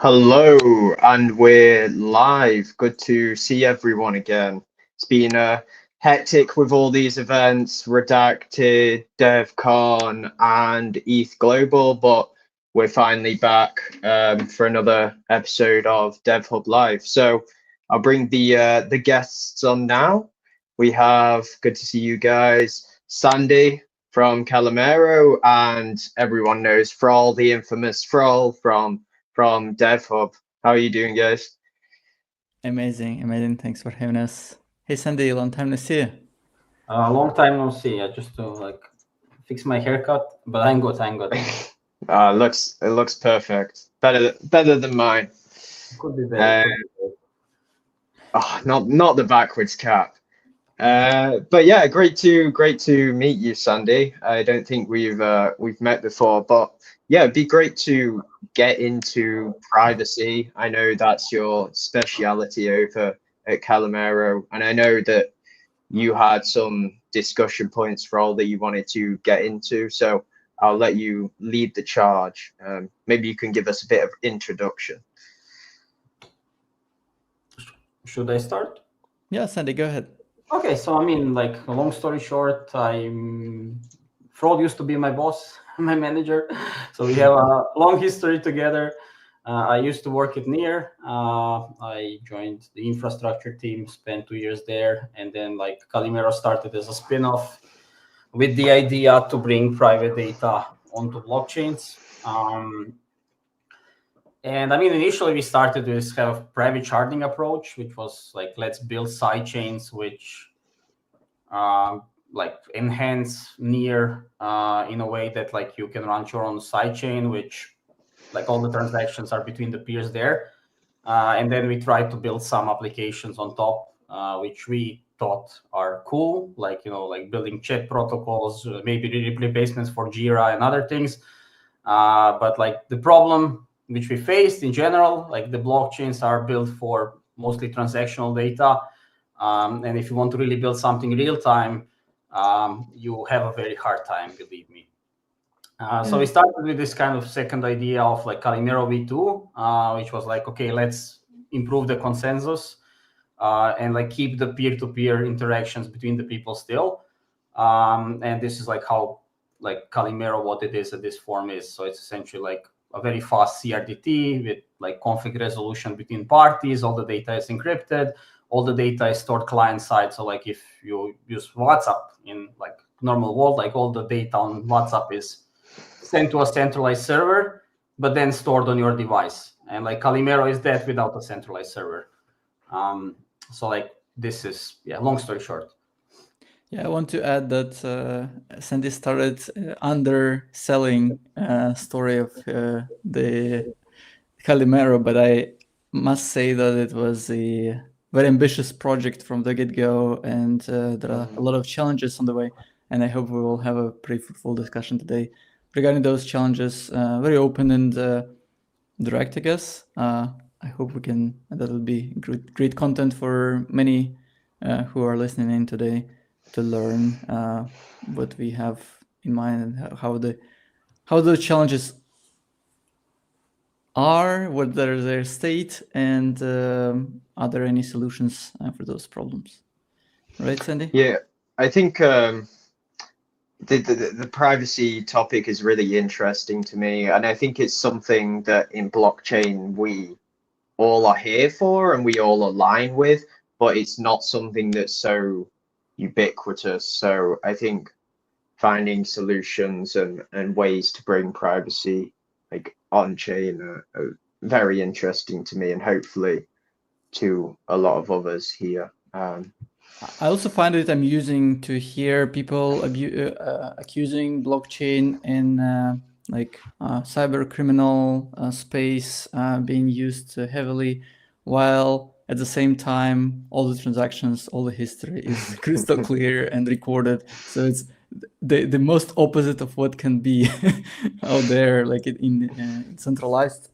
Hello, and we're live. Good to see everyone again. It's been hectic with all these events, Redacted, DevCon, and ETHGlobal, but we're finally back for another episode of DevHub Live. So I'll bring the guests on now. We have, good to see you guys, Sandi from Calimero, and everyone knows Frol, the infamous Frol from DevHub. How are you doing, guys? Amazing. Thanks for having us. Hey, Sandi, long time no see. Long time no see. I just to fix my haircut, but I'm good. It looks perfect. Better than mine. Could be better. Not the backwards cap. But yeah, great to meet you, Sandi. I don't think we've met before, but yeah, it'd be great to get into privacy. I know that's your speciality over at Calimero, and I know that you had some discussion points for all that you wanted to get into. So I'll let you lead the charge. Maybe you can give us a bit of introduction. Should I start? Yeah, Sandi, go ahead. Okay, so long story short, Frol used to be my boss, my manager. So we have a long history together. I used to work at NEAR. I joined the infrastructure team, spent 2 years there, and then Calimero started as a spin-off with the idea to bring private data onto blockchains. And initially we started with this kind of private sharding approach, which was let's build side chains which enhance NEAR in a way that you can run your own side chain, which all the transactions are between the peers there. And then we tried to build some applications on top, which we thought are cool, building chat protocols, maybe replacements for Jira and other things. But the problem which we faced in general, the blockchains are built for mostly transactional data. And if you want to really build something real time, you have a very hard time, believe me. So we started with this kind of second idea of Calimero v2, which was okay, let's improve the consensus and keep the peer-to-peer interactions between the people still. And this is how Calimero, what it is at this form is. So it's essentially a very fast CRDT with config resolution between parties. All the data is encrypted. All the data is stored client side. So if you use WhatsApp in normal world, all the data on WhatsApp is sent to a centralized server, but then stored on your device. And Calimero is that without a centralized server. So this is, long story short. Yeah, I want to add that Sandi started underselling story of the Calimero, but I must say that it was a very ambitious project from the get-go, and there are a lot of challenges on the way, and I hope we will have a pretty fruitful discussion today regarding those challenges. Very open and direct, I guess. I hope that will be great content for many who are listening in today to learn what we have in mind and how the challenges are, what their state, and are there any solutions for those problems? Right, Sandi? Yeah, I think the privacy topic is really interesting to me, and I think it's something that in blockchain we all are here for and we all align with, but it's not something that's so ubiquitous. So I think finding solutions and ways to bring privacy on chain are very interesting to me, and hopefully to a lot of others here. I also find it amusing to hear people accusing blockchain in cyber criminal space being used heavily, while at the same time all the transactions, all the history is crystal clear and recorded. So it's the most opposite of what can be out there. In centralized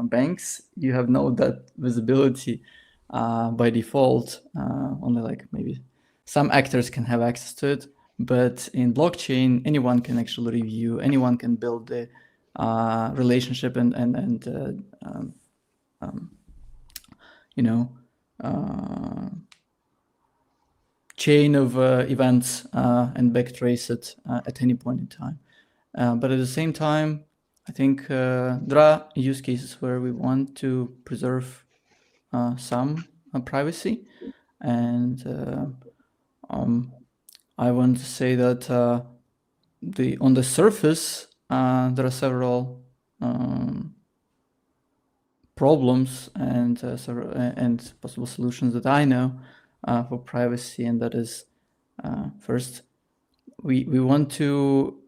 banks, you have no that visibility by default. Only maybe some actors can have access to it, but in blockchain, anyone can actually review, anyone can build the relationship and you know, chain of events and backtrace it at any point in time. But at the same time, I think there are use cases where we want to preserve some privacy, and I want to say that on the surface there are several problems and possible solutions that I know for privacy, and that is first we want to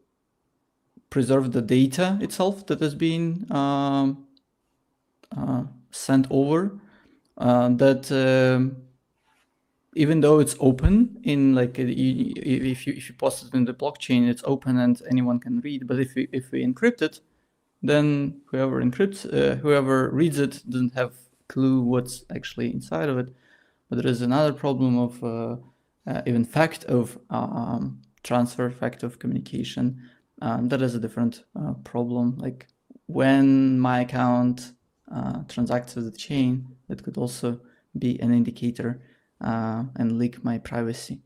preserve the data itself that has been sent over. That even though it's open in like if you post it in the blockchain, it's open and anyone can read. But if we encrypt it, then whoever reads it doesn't have clue what's actually inside of it. But there is another problem of even fact of transfer, fact of communication. That is a different problem. Like when my account transacts with the chain, that could also be an indicator and leak my privacy.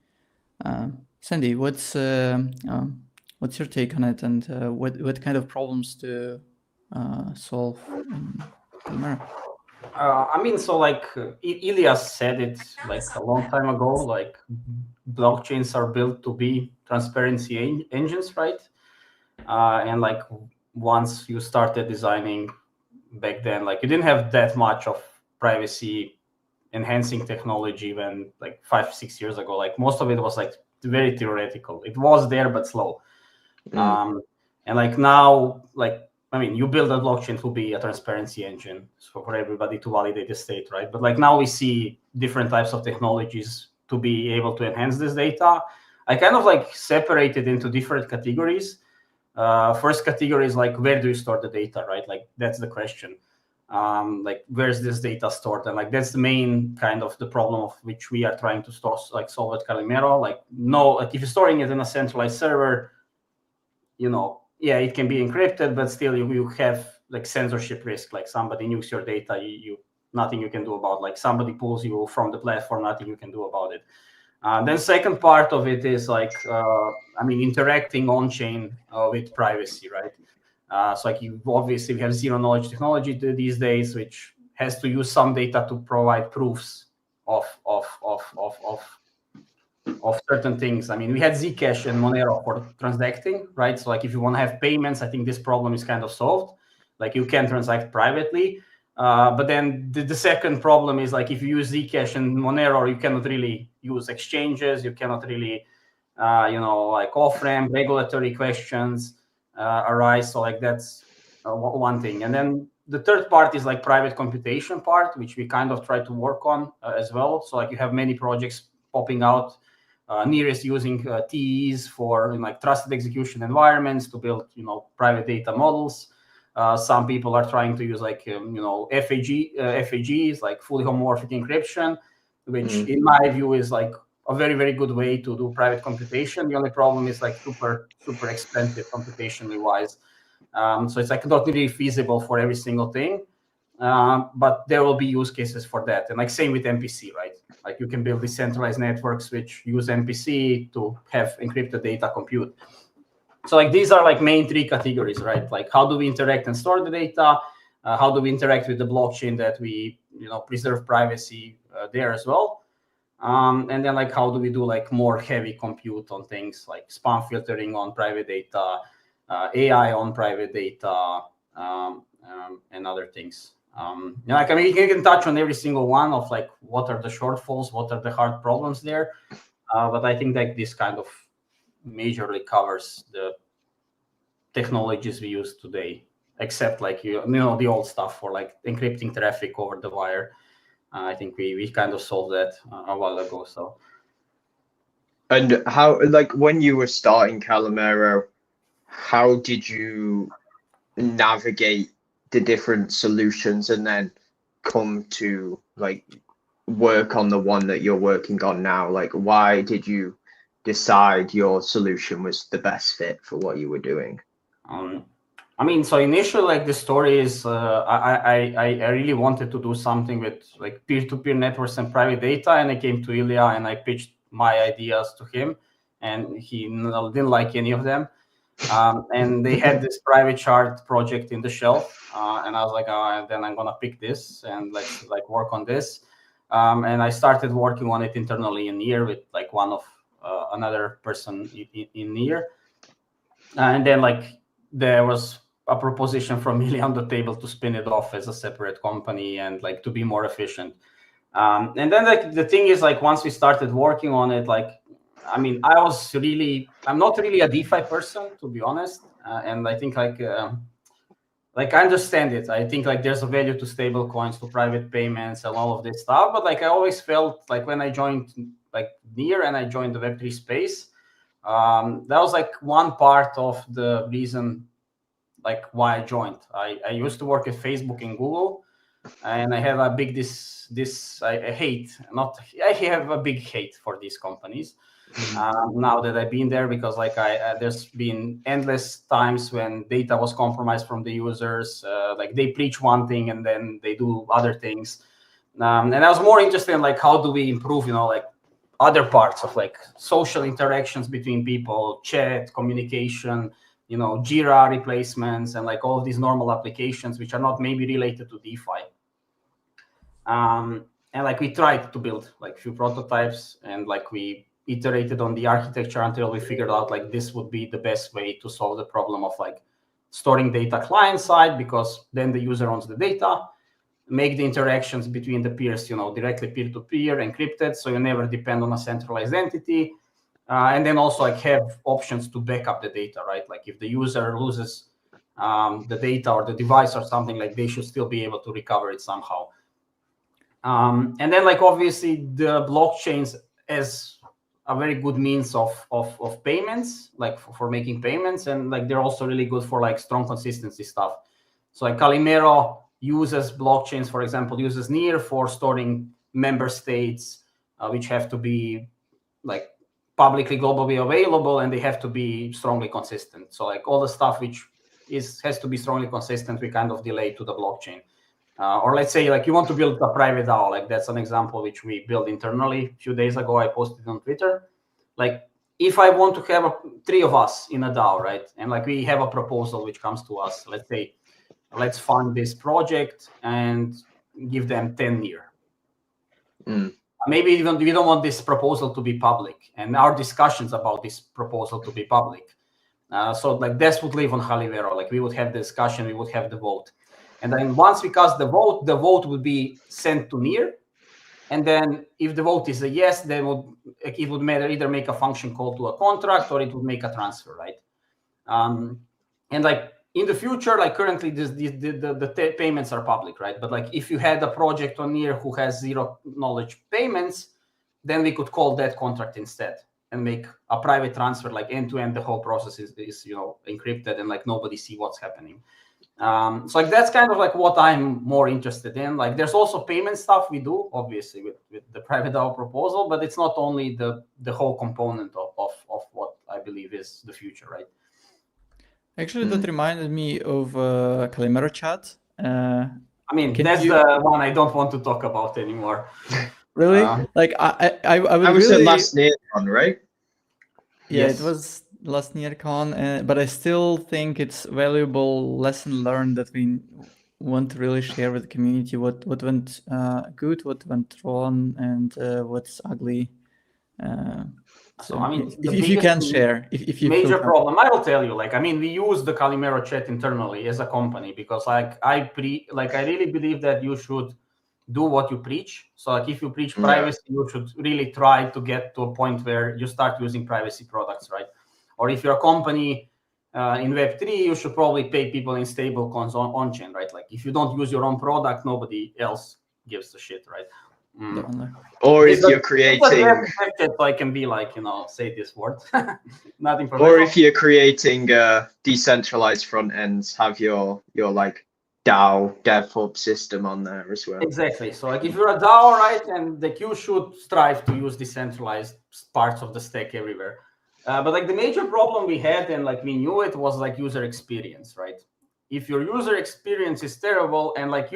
Sandi, what's your take on it, and what kind of problems to solve in Calimero? I mean, so like Ilias said it like a long time ago, like blockchains are built to be transparency engines, right? And like once you started designing back then, like you didn't have that much of privacy enhancing technology when like 5-6 years ago. Like most of it was like very theoretical. It was there but slow. And like now, like I mean, you build a blockchain to be a transparency engine for everybody to validate the state, right? But like now we see different types of technologies to be able to enhance this data. I kind of like separated into different categories. First category is like, where do you store the data, right? Like that's the question. Like where's this data stored? And like that's the main kind of the problem of which we are trying to solve at Calimero. Like no, like if you're storing it in a centralized server, you know, yeah, it can be encrypted, but still you have like censorship risk. Like somebody nukes your data, you nothing you can do about. Like somebody pulls you from the platform, nothing you can do about it. Then second part of it is like, I mean, interacting on chain with privacy, right? So like you obviously have zero knowledge technology these days, which has to use some data to provide proofs of certain things. I mean, we had Zcash and Monero for transacting, right? So like if you want to have payments, I think this problem is kind of solved. Like you can transact privately. But then the second problem is like if you use Zcash and Monero, you cannot really use exchanges. You cannot really, you know, like off-ramp regulatory questions arise. So like that's one thing. And then the third part is like private computation part, which we kind of try to work on as well. So like you have many projects popping out. Nearest using TEs for like trusted execution environments to build, you know, private data models. Some people are trying to use like, you know, FAGs, like fully homomorphic encryption, which in my view is like a very, very good way to do private computation. The only problem is like super, super expensive computationally wise. So it's like not really feasible for every single thing. But there will be use cases for that. And like same with MPC, right? Like you can build decentralized networks which use MPC to have encrypted data compute. So like these are like main three categories, right? Like how do we interact and store the data? How do we interact with the blockchain that we, you know, preserve privacy there as well? And then like how do we do like more heavy compute on things like spam filtering on private data, AI on private data, and other things. You know, like I mean, you can touch on every single one of like what are the shortfalls, what are the hard problems there. But I think that this kind of majorly covers the technologies we use today, except like you know the old stuff for like encrypting traffic over the wire. I think we kind of solved that a while ago. So. And how, like when you were starting Calimero, how did you navigate the different solutions and then come to like work on the one that you're working on now? Like why did you decide your solution was the best fit for what you were doing? I I mean, so initially, like the story is, I really wanted to do something with like peer-to-peer networks and private data, and I came to Ilya and I pitched my ideas to him, and he didn't like any of them. And they had this private shard project in the shelf, and I was like, then I'm gonna pick this and let's like work on this. And I started working on it internally in Near with like one of another person in Near, and then like there was a proposition from Ilya on the table to spin it off as a separate company and like to be more efficient. And then like the thing is like once we started working on it, like I mean I'm not really a DeFi person, to be honest, and I think like I understand it. I think like there's a value to stable coins, to private payments and all of this stuff, but like I always felt like when I joined like Near and I joined the Web3 space, that was like one part of the reason like why I joined. I used to work at Facebook and Google, and I have a big I have a big hate for these companies now that I've been there, because like there's been endless times when data was compromised from the users. Like they preach one thing and then they do other things, and I was more interested in like how do we improve, like other parts of like social interactions between people, chat, communication, Jira replacements, and like all of these normal applications which are not maybe related to DeFi. And like we tried to build like few prototypes, and like we iterated on the architecture until we figured out like this would be the best way to solve the problem of like storing data client side, because then the user owns the data, make the interactions between the peers, directly peer-to-peer, encrypted, so you never depend on a centralized entity. And then also like have options to back up the data, right? Like if the user loses the data or the device or something, like they should still be able to recover it somehow. And then like obviously the blockchains as a very good means of payments, like for making payments, and like they're also really good for like strong consistency stuff. So like Calimero uses blockchains, for example, uses Near for storing member states, which have to be like publicly globally available, and they have to be strongly consistent. So like all the stuff which has to be strongly consistent, we kind of delay to the blockchain. Or let's say like you want to build a private DAO, like that's an example which we built internally a few days ago. I posted on Twitter. Like if I want to have 3 of us in a DAO, right? And like we have a proposal which comes to us, let's say, let's fund this project and give them 10 years. Maybe even we don't want this proposal to be public, and our discussions about this proposal to be public. So like this would live on Calimero. Like we would have the discussion, we would have the vote. And then once we cast the vote would be sent to Near. And then if the vote is a yes, then it would either make a function call to a contract or it would make a transfer, right? And like in the future, like currently the payments are public, right? But like if you had a project on Near who has zero knowledge payments, then we could call that contract instead and make a private transfer, like end to end. The whole process is encrypted and like nobody see what's happening. So like that's kind of like what I'm more interested in. Like there's also payment stuff we do, obviously, with the private DAO proposal, but it's not only the whole component of what I believe is the future, right? Actually, that reminded me of Calimero chat. I mean, that's the one I don't want to talk about anymore. Really? Like I would was really... the last NearCon, right? Yeah, yes. It was last NearCon, but I still think it's valuable lesson learned that we want to really share with the community what went good, what went wrong, and what's ugly. So I mean, if you can share, if you major problem, I will tell you. Like, I mean, we use the Calimero chat internally as a company because, like, I really believe that you should do what you preach. So, like, if you preach privacy, you should really try to get to a point where you start using privacy products, right? Or if you're a company in Web3, you should probably pay people in stable coins on-chain, right? Like, if you don't use your own product, nobody else gives a shit, right? Or if you're creating, so I can be like, say this word. Nothing. Or if you're creating decentralized front ends, have your like DAO DevHub system on there as well. Exactly. So like if you're a DAO, right, and like you should strive to use decentralized parts of the stack everywhere. But like the major problem we had, and like we knew it, was like user experience, right? if your user experience is terrible, and like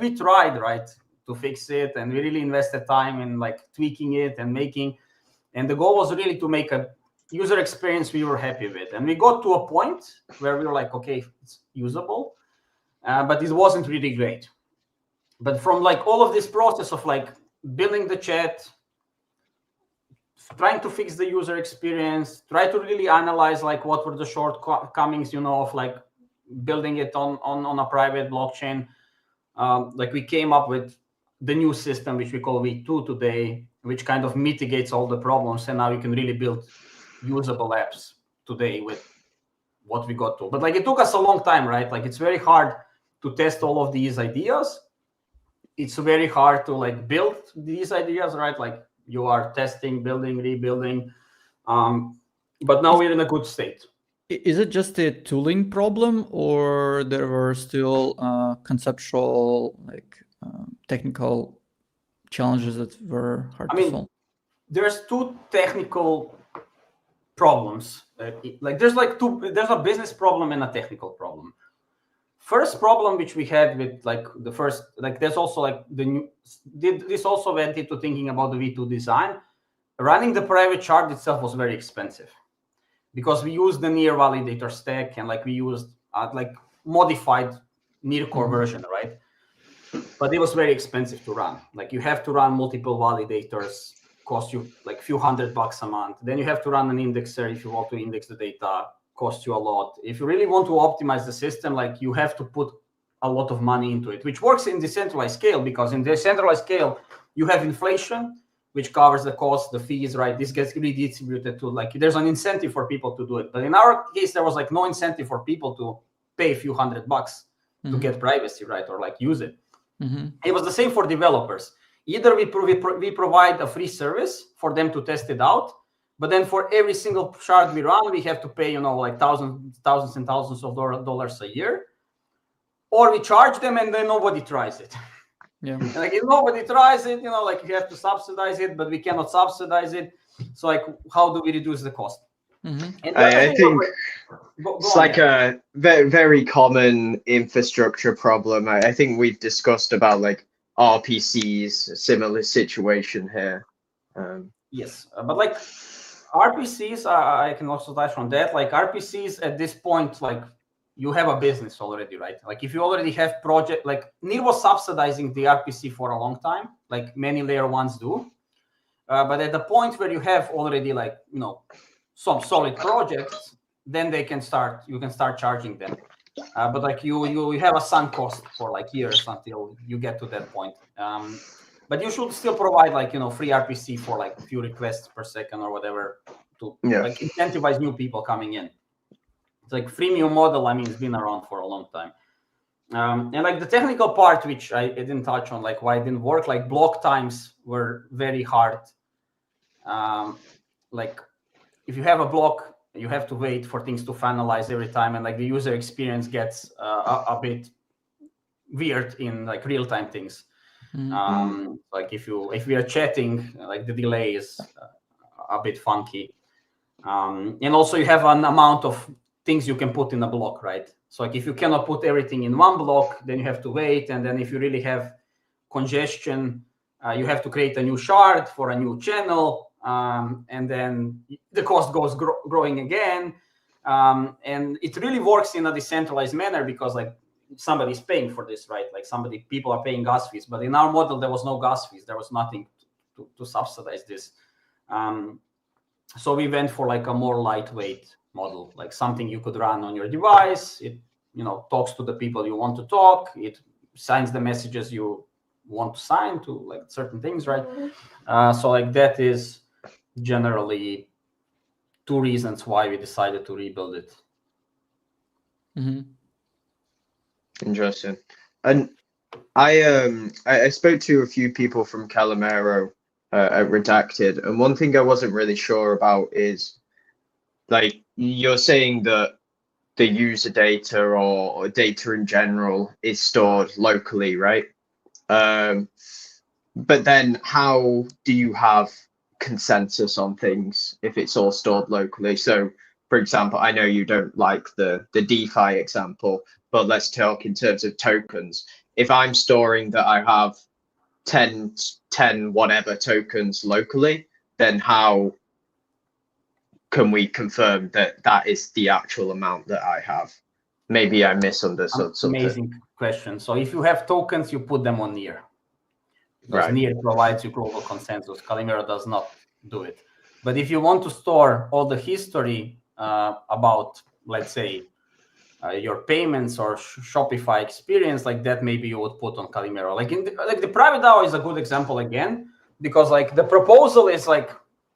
we tried, right, to fix it, and we really invested time in like tweaking it and and the goal was really to make a user experience we were happy with. And we got to a point where we were like, okay, it's usable, but it wasn't really great. But from like all of this process of like building the chat, trying to fix the user experience, try to really analyze like what were the shortcomings, of like building it on a private blockchain. Like we came up with the new system, which we call V2 today, which kind of mitigates all the problems. And now you can really build usable apps today with what we got to. But like it took us a long time, right? Like it's very hard to test all of these ideas. It's very hard to like build these ideas, right? Like you are testing, building, rebuilding. But now we're in a good state. Is it just a tooling problem, or there were still conceptual, like technical challenges that were hard to solve? There's two technical problems. Like there's a business problem and a technical problem. First problem which we had with like the first, like there's also like this also went into thinking about the V2 design. Running the private shard itself was very expensive because we used the near validator stack, and like we used like modified near core version, right? But it was very expensive to run. Like you have to run multiple validators, cost you like a few $100 a month. Then you have to run an indexer if you want to index the data, cost you a lot. If you really want to optimize the system, like you have to put a lot of money into it, which works in decentralized scale, because in decentralized scale, you have inflation, which covers the cost, the fees, right? This gets redistributed to like, there's an incentive for people to do it. But in our case, there was like no incentive for people to pay a few $100 to get privacy, right? Or like use it. It was the same for developers. Either we provide a free service for them to test it out, but then for every single shard we run, we have to pay, like thousands and thousands of dollars a year, or we charge them and then nobody tries it. Yeah. Like if nobody tries it, like you have to subsidize it, but we cannot subsidize it. So like, how do we reduce the cost? And I think it's like a very, very common infrastructure problem. I think we've discussed about like RPCs, a similar situation here. Yes, but like RPCs, I can also touch on that. Like RPCs at this point, like you have a business already, right? Like if you already have project, like NIR was subsidizing the RPC for a long time, like many layer ones do. But at the point where you have already like, some solid projects, then you can start charging them. But like you have a sunk cost for like years until you get to that point. But you should still provide like, free RPC for like a few requests per second or whatever to like incentivize new people coming in. It's like freemium model. I mean, it's been around for a long time. And like the technical part, which I didn't touch on, like why it didn't work, like block times were very hard. Like if you have a block, you have to wait for things to finalize every time, and like the user experience gets a bit weird in like real-time things. Like if we are chatting, like the delay is a bit funky, and also you have an amount of things you can put in a block, right? So like if you cannot put everything in one block, then you have to wait, and then if you really have congestion, you have to create a new shard for a new channel. And then the cost goes growing again. And it really works in a decentralized manner because like somebody's paying for this, right? Like people are paying gas fees, but in our model, there was no gas fees. There was nothing to subsidize this. So we went for like a more lightweight model, like something you could run on your device. It, talks to the people you want to talk. It signs the messages you want to sign to like certain things, right? So like that is generally two reasons why we decided to rebuild it. Interesting. And I spoke to a few people from Calimero at Redacted, and one thing I wasn't really sure about is like you're saying that the user data or data in general is stored locally, right? But then how do you have consensus on things if it's all stored locally? So for example, I know you don't like the DeFi example, but let's talk in terms of tokens. If I'm storing that I have 10 whatever tokens locally, then how can we confirm that that is the actual amount that I have? Maybe I misunderstood something. Amazing question. So if you have tokens, you put them on NEAR. Because Right. NEAR provides you global consensus. Calimero does not do it. But if you want to store all the history about, let's say, your payments or Shopify experience, like that, maybe you would put on Calimero. Like the private DAO is a good example again, because like the proposal is like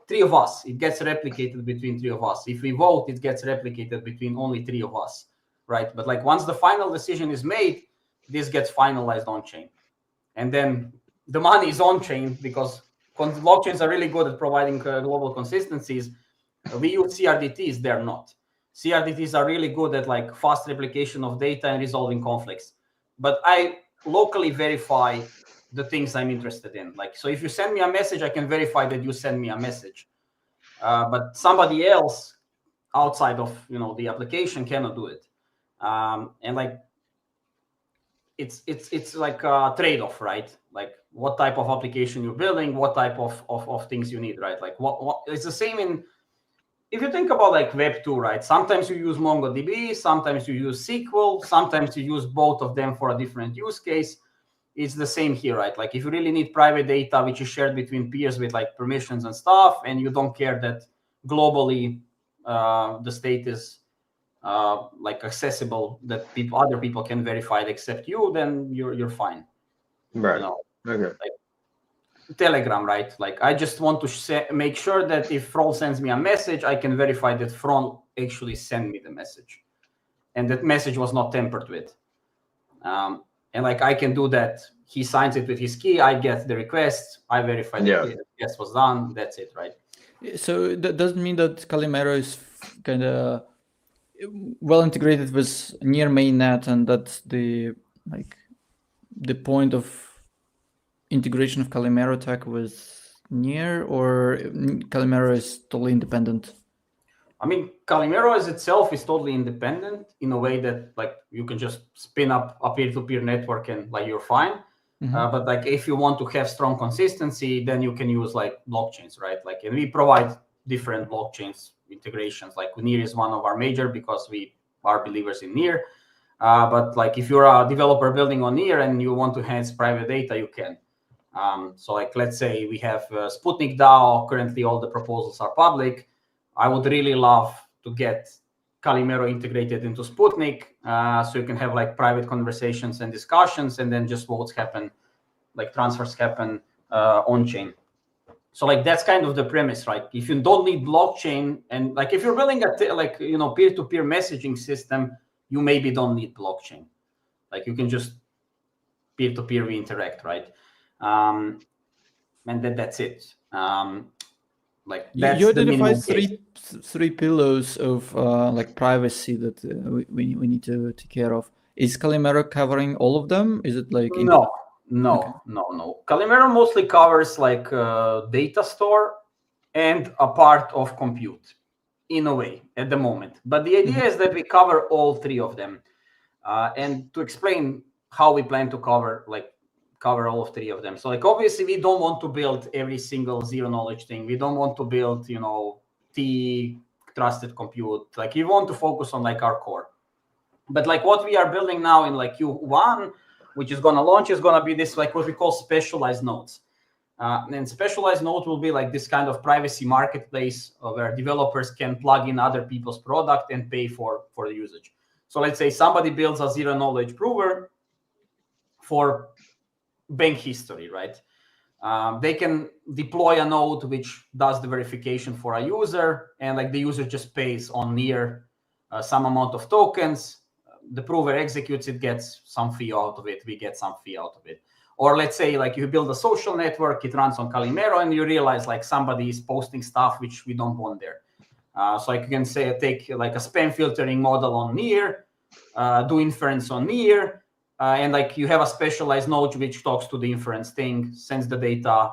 3 of us. It gets replicated between 3 of us. If we vote, it gets replicated between only 3 of us, right? But like once the final decision is made, this gets finalized on chain, and then the money is on chain because blockchains are really good at providing global consistencies. We use CRDTs; they're not. CRDTs are really good at like fast replication of data and resolving conflicts. But I locally verify the things I'm interested in. Like, so if you send me a message, I can verify that you send me a message. But somebody else outside of the application cannot do it. And like it's like a trade-off, right? Like what type of application you're building, what type of things you need, right? Like what it's the same in, if you think about like Web 2, right? Sometimes you use MongoDB, sometimes you use SQL, sometimes you use both of them for a different use case. It's the same here, right? Like if you really need private data, which is shared between peers with like permissions and stuff, and you don't care that globally the state is like accessible, that other people can verify it except you, then you're fine. Right. Okay. Like Telegram, right? Like I just want to make sure that if Frol sends me a message, I can verify that Frol actually sent me the message, and that message was not tampered with. And like I can do that. He signs it with his key. I get the request. I verify the request was done. That's it, right? So that doesn't mean that Calimero is kind of well integrated with near mainnet, and that's the point of integration of Calimero tech with near, or Calimero is totally independent? I mean, Calimero as itself is totally independent in a way that like you can just spin up a peer-to-peer network and like you're fine. But like if you want to have strong consistency, then you can use like blockchains, right? Like, and we provide different blockchains integrations. Like NEAR is one of our major because we are believers in NEAR. But like if you're a developer building on NEAR and you want to enhance private data, you can. So like let's say we have Sputnik DAO. Currently, all the proposals are public. I would really love to get Calimero integrated into Sputnik, so you can have like private conversations and discussions, and then just votes happen, like transfers happen on chain. So like that's kind of the premise, right? If you don't need blockchain, and like if you're building a peer-to-peer messaging system, you maybe don't need blockchain. Like you can just peer-to-peer interact, right? And that's it. Like that's you the identified minimum three pillars of like privacy that we need to take care of. Is Calimero covering all of them? Is it like No. Okay. Calimero mostly covers like data store and a part of compute in a way at the moment. But the idea is that we cover all 3 of them. And to explain how we plan to cover all of 3 of them. So like obviously we don't want to build every single zero knowledge thing. We don't want to build, T trusted compute. Like you want to focus on like our core. But like what we are building now in like Q1, which is going to launch, is going to be this like what we call specialized nodes. And specialized node will be like this kind of privacy marketplace where developers can plug in other people's product and pay for the usage. So let's say somebody builds a zero knowledge prover for bank history, right? They can deploy a node which does the verification for a user, and like the user just pays on NEAR some amount of tokens. The prover executes it, gets some fee out of it. We get some fee out of it. Or let's say like you build a social network, it runs on Calimero, and you realize like somebody is posting stuff which we don't want there. So like you can say take like a spam filtering model on NEAR, do inference on NEAR, and like you have a specialized node which talks to the inference thing, sends the data,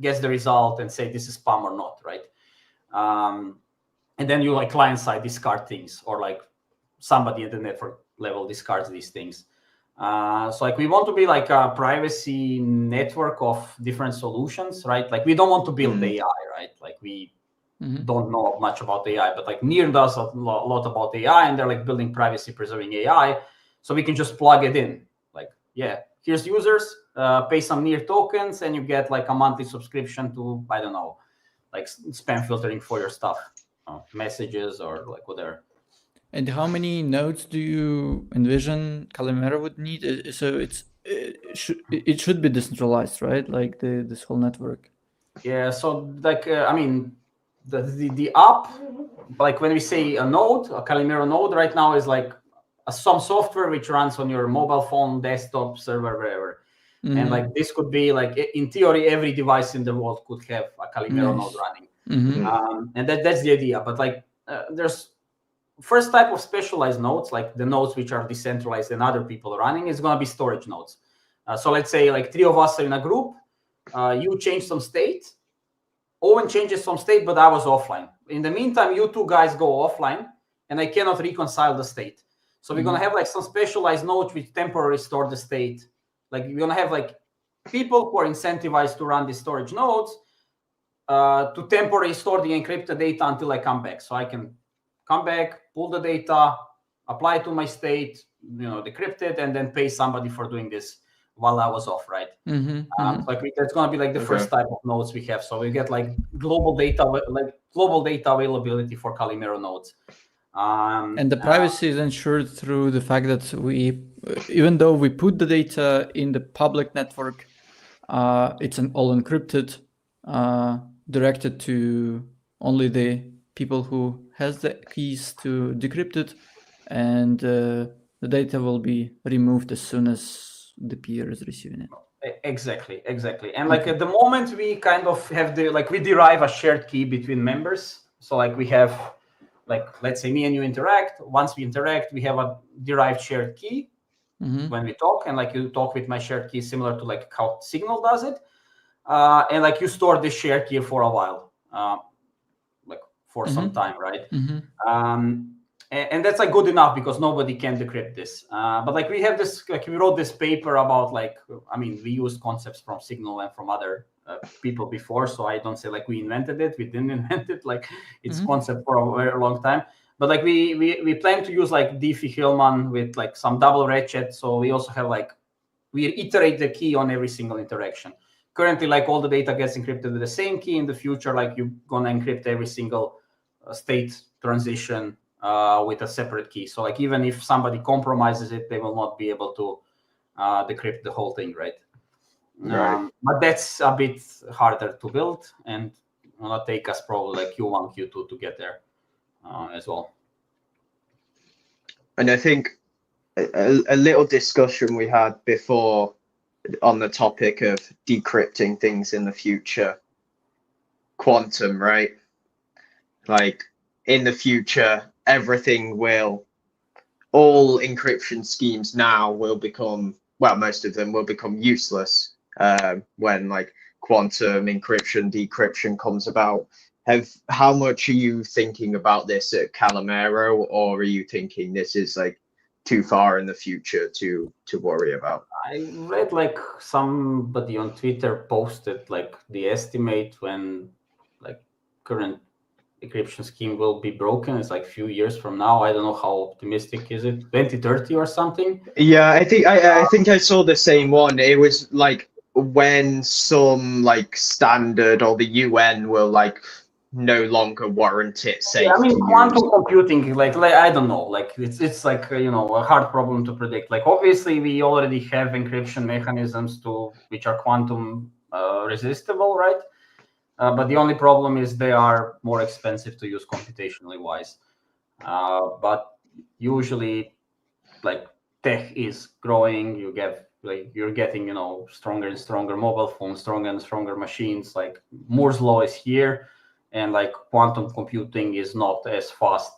gets the result, and say this is spam or not, right? And then you like client side discard things, or like somebody in the network level discards these things. So like we want to be like a privacy network of different solutions, right? Like we don't want to build AI, right? Like we don't know much about AI, but like Near does a lot about AI, and they're like building privacy preserving AI, so we can just plug it in. Like, yeah, here's users, pay some Near tokens, and you get like a monthly subscription to, I don't know, like spam filtering for your stuff, messages or like whatever. And how many nodes do you envision Calimero would need? So it should be decentralized, right? Like this whole network. Yeah. So like I mean, the app, like when we say a node, a Calimero node right now is like some software which runs on your mobile phone, desktop, server, wherever. And like this could be like in theory, every device in the world could have a Calimero node running. And that's the idea. But like there's first type of specialized nodes, like the nodes which are decentralized and other people running, is going to be storage nodes. So let's say like 3 of us are in a group. You change some state. Owen changes some state, but I was offline. In the meantime, you two guys go offline, and I cannot reconcile the state. So we're going to have like some specialized nodes which temporarily store the state. Like we're going to have like people who are incentivized to run these storage nodes to temporarily store the encrypted data until I come back. So I can come back, pull the data, apply it to my state, decrypt it, and then pay somebody for doing this while I was off, right? Like that's going to be like the first type of nodes we have. So we get like global data availability for Calimero nodes. And the privacy is ensured through the fact that we, even though we put the data in the public network, it's all encrypted, directed to only the people who has the keys to decrypt it, and the data will be removed as soon as the peer is receiving it. Exactly. And like at the moment we kind of have we derive a shared key between members. So like we have, like, let's say me and you interact. Once we interact, we have a derived shared key when we talk, and like you talk with my shared key, similar to like how Signal does it. And like you store this shared key for a while, like for some time, right? And that's like good enough because nobody can decrypt this. But like we have this, like we wrote this paper about like, I mean, we used concepts from Signal and from other people before. So I don't say like we invented it. We didn't invent it. Like it's concept for a very long time. But like we plan to use like Diffie-Hellman with like some double ratchet. So we also have like, we iterate the key on every single interaction. Currently, like all the data gets encrypted with the same key. In the future, like you're gonna encrypt every single state transition with a separate key. So like even if somebody compromises it, they will not be able to decrypt the whole thing, right? But that's a bit harder to build, and will take us probably like Q1, Q2 to get there as well. And I think a little discussion we had before on the topic of decrypting things in the future, quantum, right? Like in the future, all encryption schemes now will become, well, most of them will become useless when like quantum encryption, decryption comes about. How much are you thinking about this at Calimero, or are you thinking this is like too far in the future to worry about? I read like somebody on Twitter posted like the estimate when like current encryption scheme will be broken. It's like a few years from now. I don't know how optimistic is it, 2030 or something? Yeah, I think I saw the same one. It was like when some like standard or the UN will like no longer warrant it safe. Yeah, I mean, quantum computing, like I don't know, like it's like a hard problem to predict. Like obviously we already have encryption mechanisms which are quantum resistible, right? But the only problem is they are more expensive to use computationally wise. But usually, like tech is growing. You're getting stronger and stronger mobile phones, stronger and stronger machines. Like Moore's law is here, and like quantum computing is not as fast.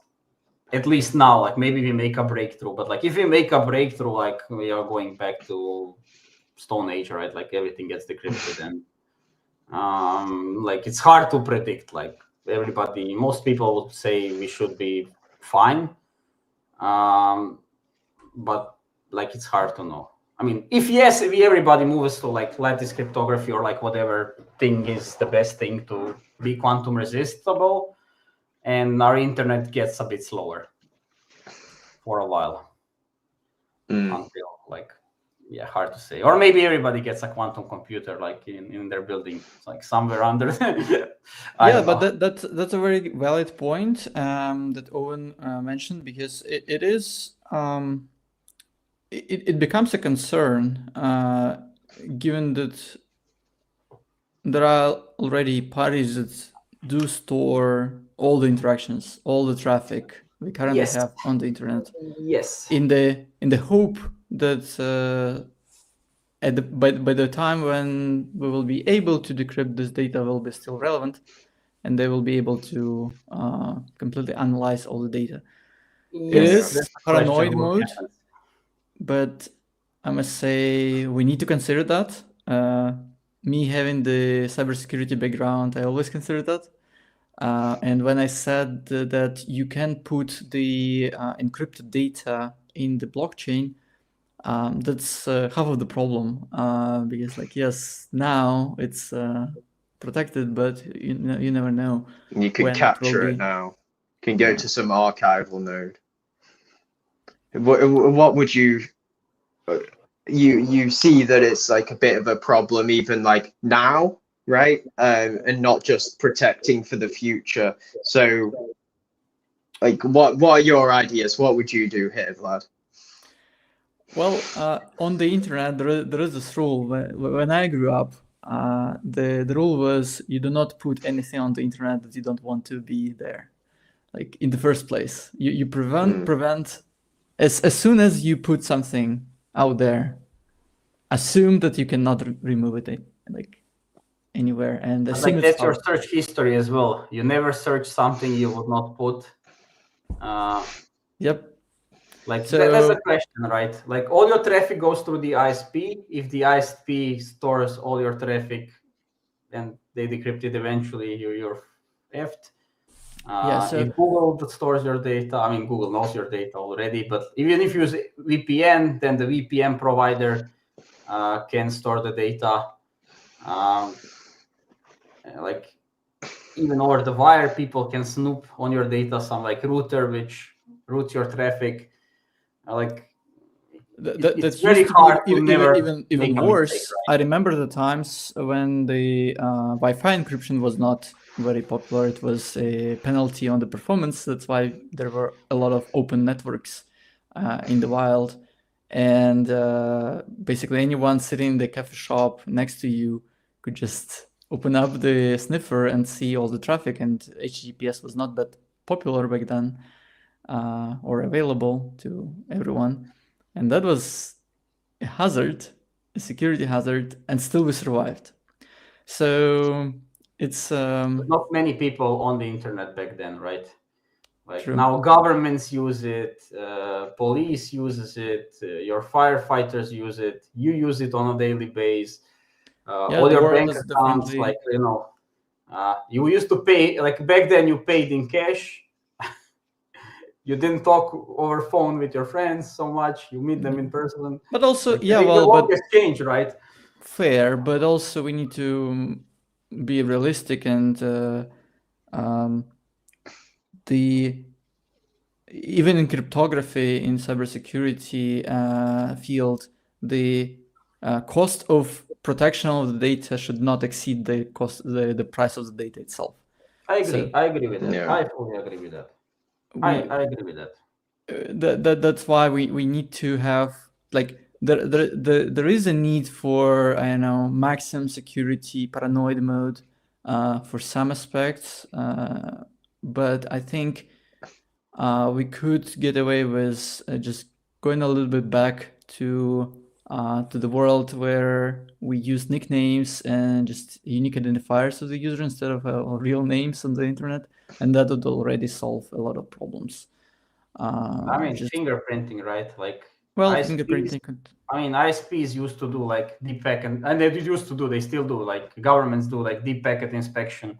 At least now, like maybe we make a breakthrough, but like if we make a breakthrough, like we are going back to Stone Age, right? Like everything gets decrypted and. Like it's hard to predict. Like most people would say we should be fine, but like it's hard to know. I mean, if everybody moves to like lattice cryptography or like whatever thing is the best thing to be quantum resistible, and our internet gets a bit slower for a while until like, yeah, hard to say. Or maybe everybody gets a quantum computer like in their building, like somewhere under. Yeah, but that's a very valid point that Owen mentioned, because it is it becomes a concern given that there are already parties that do store all the interactions, all the traffic we currently have on the internet. Yes. In the hope that by the time when we will be able to decrypt this data will be still relevant, and they will be able to completely analyze all the data. It is paranoid mode, but I must say we need to consider that. Me having the cybersecurity background, I always consider that. And when I said that you can put the encrypted data in the blockchain, that's half of the problem, because like, yes, now it's protected, but you never know. You can capture it now. You can go to some archival node. What would you see that it's like a bit of a problem even like now, right? And not just protecting for the future. So like what are your ideas? What would you do here, Vlad? Well, on the internet, there is this rule. When I grew up, the rule was you do not put anything on the internet that you don't want to be there. Like in the first place, you prevent as soon as you put something out there, assume that you cannot remove it like anywhere. And like that's your search history as well. You never search something you would not put. Yep. Like that's the question, right? Like all your traffic goes through the ISP. If the ISP stores all your traffic and they decrypt it eventually, you're effed. If Google stores your data, I mean, Google knows your data already, but even if you use VPN, then the VPN provider can store the data. Like even over the wire, people can snoop on your data, some like router which routes your traffic. Like it's very hard to even worse. Mistake, right? I remember the times when the Wi-Fi encryption was not very popular. It was a penalty on the performance. That's why there were a lot of open networks in the wild, and basically anyone sitting in the cafe shop next to you could just open up the sniffer and see all the traffic. And HTTPS was not that popular back then, or available to everyone. And that was a hazard, a security hazard, and still we survived. So it's not many people on the internet back then, right? Like true. Now governments use it, police uses it, your firefighters use it, you use it on a daily basis. All your bank accounts, like you used to pay, like back then you paid in cash. You didn't talk over phone with your friends so much. You meet them in person. But also, like, the world has changed, right? Fair, but also we need to be realistic, and even in cryptography, in cybersecurity field, the cost of protection of the data should not exceed the cost, the price of the data itself. I agree with that. Yeah. I fully agree with that. I agree with that. That's why we need to have like there is a need for, I don't know, maximum security paranoid mode for some aspects, but I think we could get away with just going a little bit back to the world where we use nicknames and just unique identifiers of the user instead of real names on the internet, and that would already solve a lot of problems. I mean, fingerprinting, right? Like, fingerprinting. I mean, ISPs used to do like deep packet, and they used to do, they still do, like governments do like deep packet inspection,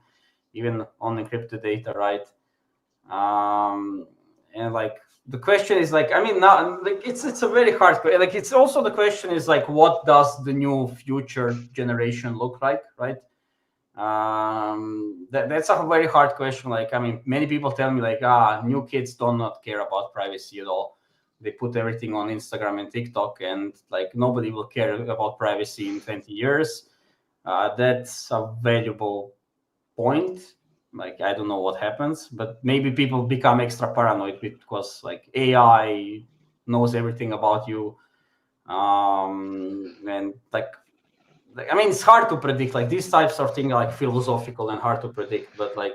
even on encrypted data, right? And like the question is like, I mean, now like it's a very hard question. Like it's also the question is like, what does the new future generation look like, right? That's a very hard question. Like, I mean, many people tell me like, new kids do not care about privacy at all. They put everything on Instagram and TikTok, and like nobody will care about privacy in 20 years. That's a valuable point. Like, I don't know what happens, but maybe people become extra paranoid because like AI knows everything about you. And like, I mean, it's hard to predict. Like these types of things are like philosophical and hard to predict. But like,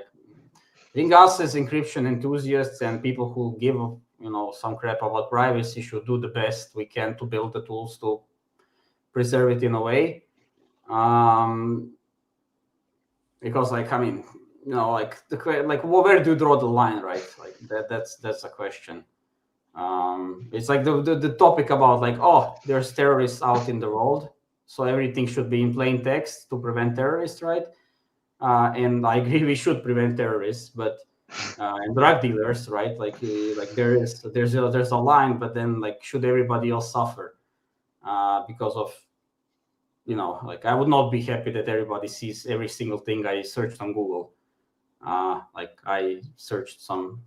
I think us as encryption enthusiasts and people who give some crap about privacy should do the best we can to build the tools to preserve it in a way. Because like, I mean, like where do you draw the line, right? Like that's a question. It's like the topic about like, there's terrorists out in the world, so everything should be in plain text to prevent terrorists, right? And I agree we should prevent terrorists, but and drug dealers, right? Like there's a line, but then like should everybody else suffer because of like I would not be happy that everybody sees every single thing I searched on Google. Like I searched some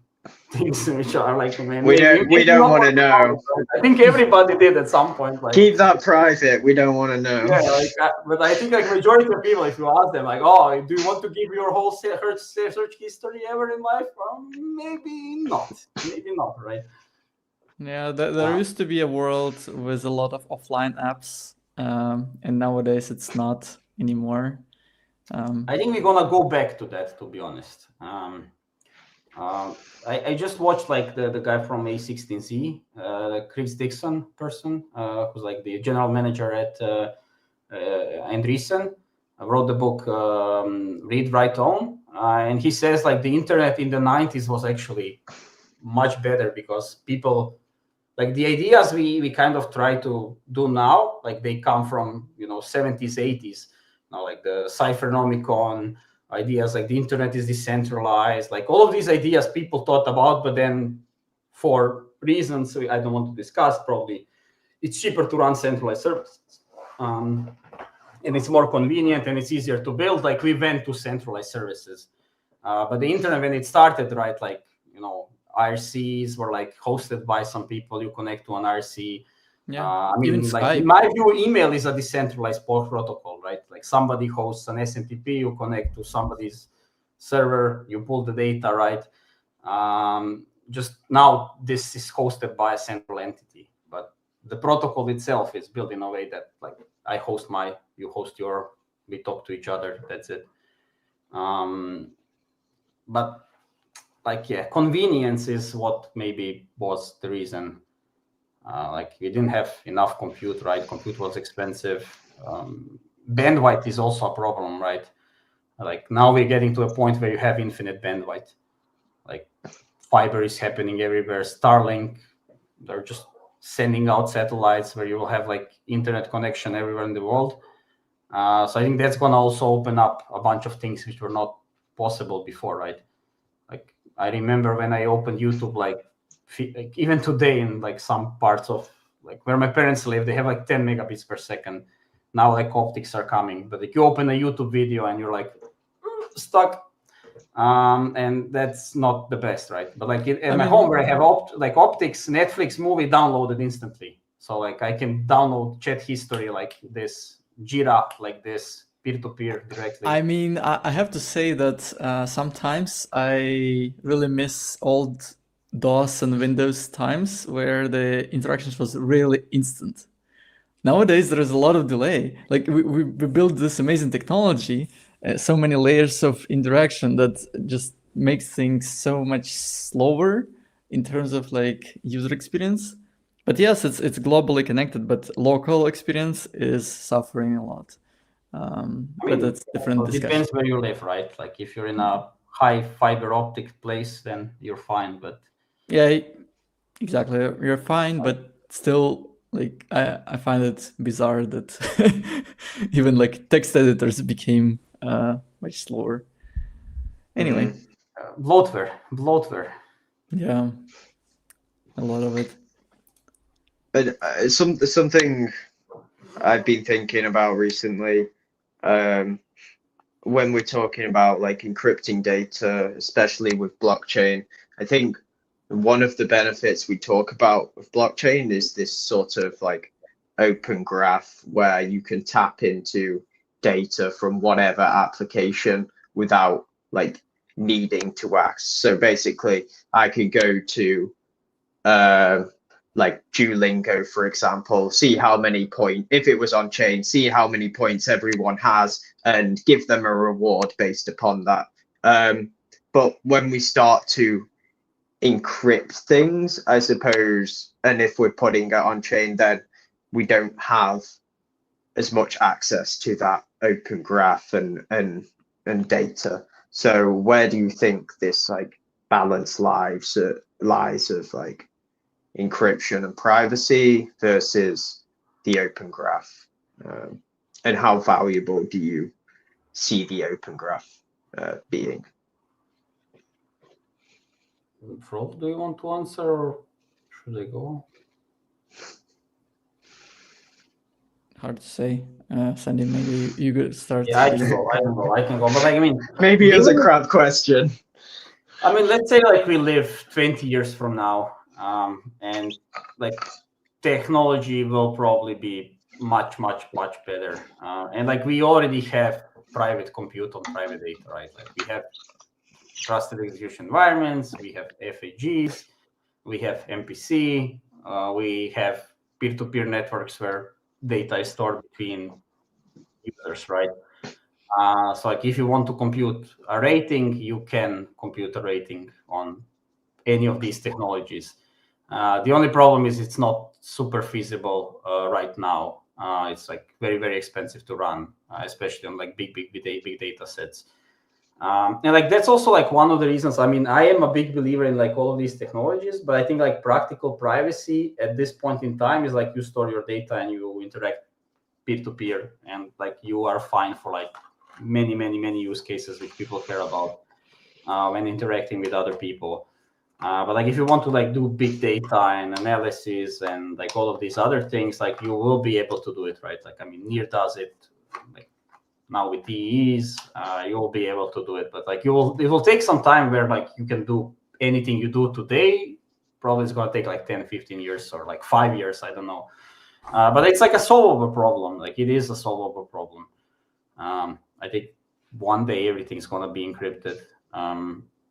things which are like, man, we don't want to know. I think everybody did at some point. Like, keep that private. We don't want to know. Yeah, like, but I think like majority of people, if you ask them, like, oh, do you want to give your whole search history ever in life? Maybe not. Maybe not, right? Yeah, there used to be a world with a lot of offline apps, and nowadays it's not anymore. I think we're gonna go back to that, to be honest. I just watched like the guy from A16Z, Chris Dixon person, who's like the general manager at Andreessen, wrote the book Read, Write, Own, and he says like the internet in the 90s was actually much better because people like the ideas we kind of try to do now, like they come from 70s, 80s, like the Cyphernomicon ideas, like the internet is decentralized, like all of these ideas people thought about, but then for reasons I don't want to discuss, probably it's cheaper to run centralized services, and it's more convenient and it's easier to build. Like we went to centralized services, but the internet when it started, right, like IRCs were like hosted by some people. You connect to an IRC. Yeah, I mean, even like Skype. in my view, email is a decentralized protocol, right? Like somebody hosts an SMTP, you connect to somebody's server, you pull the data, right? Just now, this is hosted by a central entity, but the protocol itself is built in a way that, like, I host you host your, we talk to each other. That's it. But like, yeah, convenience is what maybe was the reason. Like we didn't have enough compute, right? Compute was expensive. Bandwidth is also a problem, right? Like now we're getting to a point where you have infinite bandwidth. Like fiber is happening everywhere. Starlink, they're just sending out satellites where you will have like internet connection everywhere in the world. So I think that's going to also open up a bunch of things which were not possible before, right? Like I remember when I opened YouTube, like even today in like some parts of like where my parents live, they have like 10 megabits per second. Now like optics are coming, but like you open a YouTube video and you're like stuck, and that's not the best, right? But like at my home where I have optics, Netflix movie downloaded instantly, so like I can download chat history like this, Jira like this, peer-to-peer directly. I mean, I have to say that sometimes I really miss old DOS and Windows times where the interactions was really instant. Nowadays, there is a lot of delay. Like we built this amazing technology, so many layers of interaction that just makes things so much slower in terms of like user experience. But yes, it's globally connected, but local experience is suffering a lot. But that's different discussion. It depends where you live, right? Like if you're in a high fiber optic place, then you're fine. But yeah, exactly, you're fine. But still, like I find it bizarre that even like text editors became much slower. Anyway, bloatware. Yeah. a lot of it. But something I've been thinking about recently, when we're talking about like encrypting data, especially with blockchain, I think one of the benefits we talk about with blockchain is this sort of like open graph where you can tap into data from whatever application without like needing to ask. So basically, I could go to like Duolingo, for example, see how many points, if it was on chain, see how many points everyone has and give them a reward based upon that. But when we start to encrypt things, I suppose, and if we're putting it on chain, then we don't have as much access to that open graph and data. So where do you think this like balance lies of like encryption and privacy versus the open graph, and how valuable do you see the open graph being? Frol, do you want to answer, or should I go? Hard to say. Sandi, maybe you could start. Yeah, I can go. But like, I mean, maybe it's a crap question. I mean, let's say like we live 20 years from now, and like technology will probably be much better. And like we already have private compute on private data, right? Like we have trusted execution environments, we have FAGs, we have MPC, we have peer-to-peer networks where data is stored between users, right? So like if you want to compute a rating, you can compute a rating on any of these technologies. The only problem is it's not super feasible right now. It's like very expensive to run, especially on like big data sets. And like that's also like one of the reasons. I mean, I am a big believer in like all of these technologies, but I think like practical privacy at this point in time is like you store your data and you interact peer-to-peer, and like you are fine for like many use cases which people care about when interacting with other people. But like if you want to like do big data and analysis and like all of these other things, like you will be able to do it, right? Like I mean, Near does it. Like now with DEs, you'll be able to do it, but like it will take some time where like you can do anything you do today. Probably it's going to take like 10-15 years or like 5 years, I don't know. But it's like a solvable problem. Like it is a solvable problem. I think one day everything's going to be encrypted,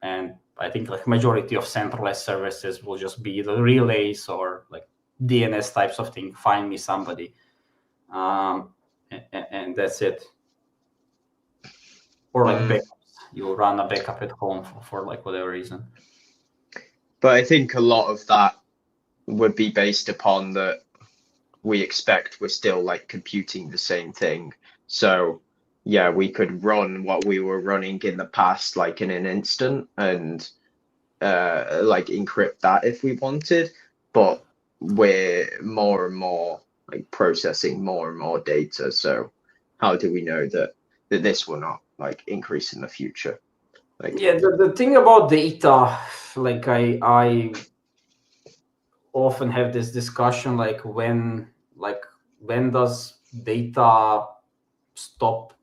and I think like majority of centralized services will just be the relays or like DNS types of thing. Find me somebody, and that's it. Or like backups. You run a backup at home for like whatever reason. But I think a lot of that would be based upon that we expect we're still like computing the same thing. So yeah, we could run what we were running in the past like in an instant and like encrypt that if we wanted, but we're more and more like processing more and more data. So how do we know that this will not like increase in the future? Like, yeah, the thing about data, like I often have this discussion, like when does data stop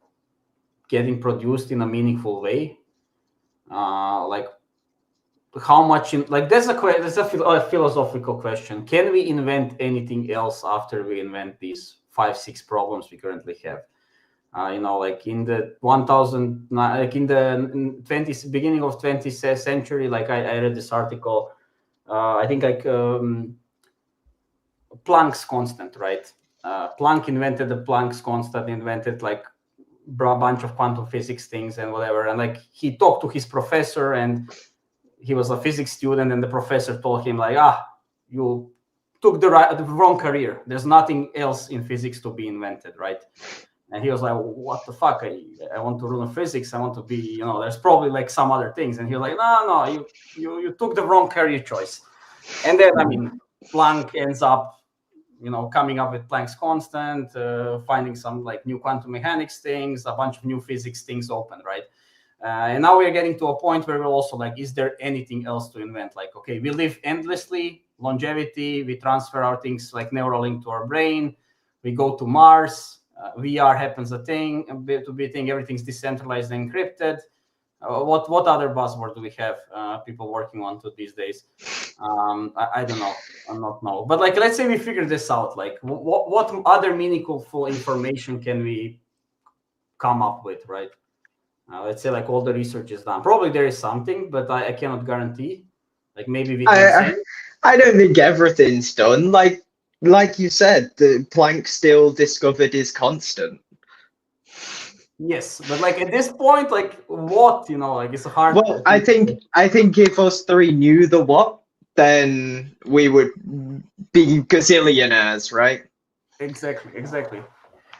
getting produced in a meaningful way? Like how much like that's a philosophical question. Can we invent anything else after we invent these 5-6 problems we currently have? Like in the 1000, like in the beginning of 20th century, like I read this article. I think like Planck's constant, right? Planck invented the Planck's constant, invented like a bunch of quantum physics things and whatever. And like he talked to his professor, and he was a physics student, and the professor told him like, you took the wrong career. There's nothing else in physics to be invented, right? And he was like, what the fuck? I want to learn physics. I want to be, there's probably like some other things. And he was like, no, you took the wrong career choice. And then, I mean, Planck ends up, coming up with Planck's constant, finding some like new quantum mechanics things, a bunch of new physics things open, right? And now we're getting to a point where we're also like, is there anything else to invent? Like, okay, we live endlessly. longevity. We transfer our things like Neuralink to our brain. We go to Mars. VR happens a to be a thing. Everything's decentralized and encrypted. What other buzzword do we have people working on to these days? I don't know. I'm not know. But like, let's say we figure this out. Like, what other meaningful information can we come up with, right? Let's say like all the research is done. Probably there is something, but I cannot guarantee. Like maybe we can say. I don't think everything's done. Like you said, the Planck still discovered is constant. Yes, but like at this point, like what, like it's hard. Well, I think if us three knew the what, then we would be gazillionaires, right? Exactly.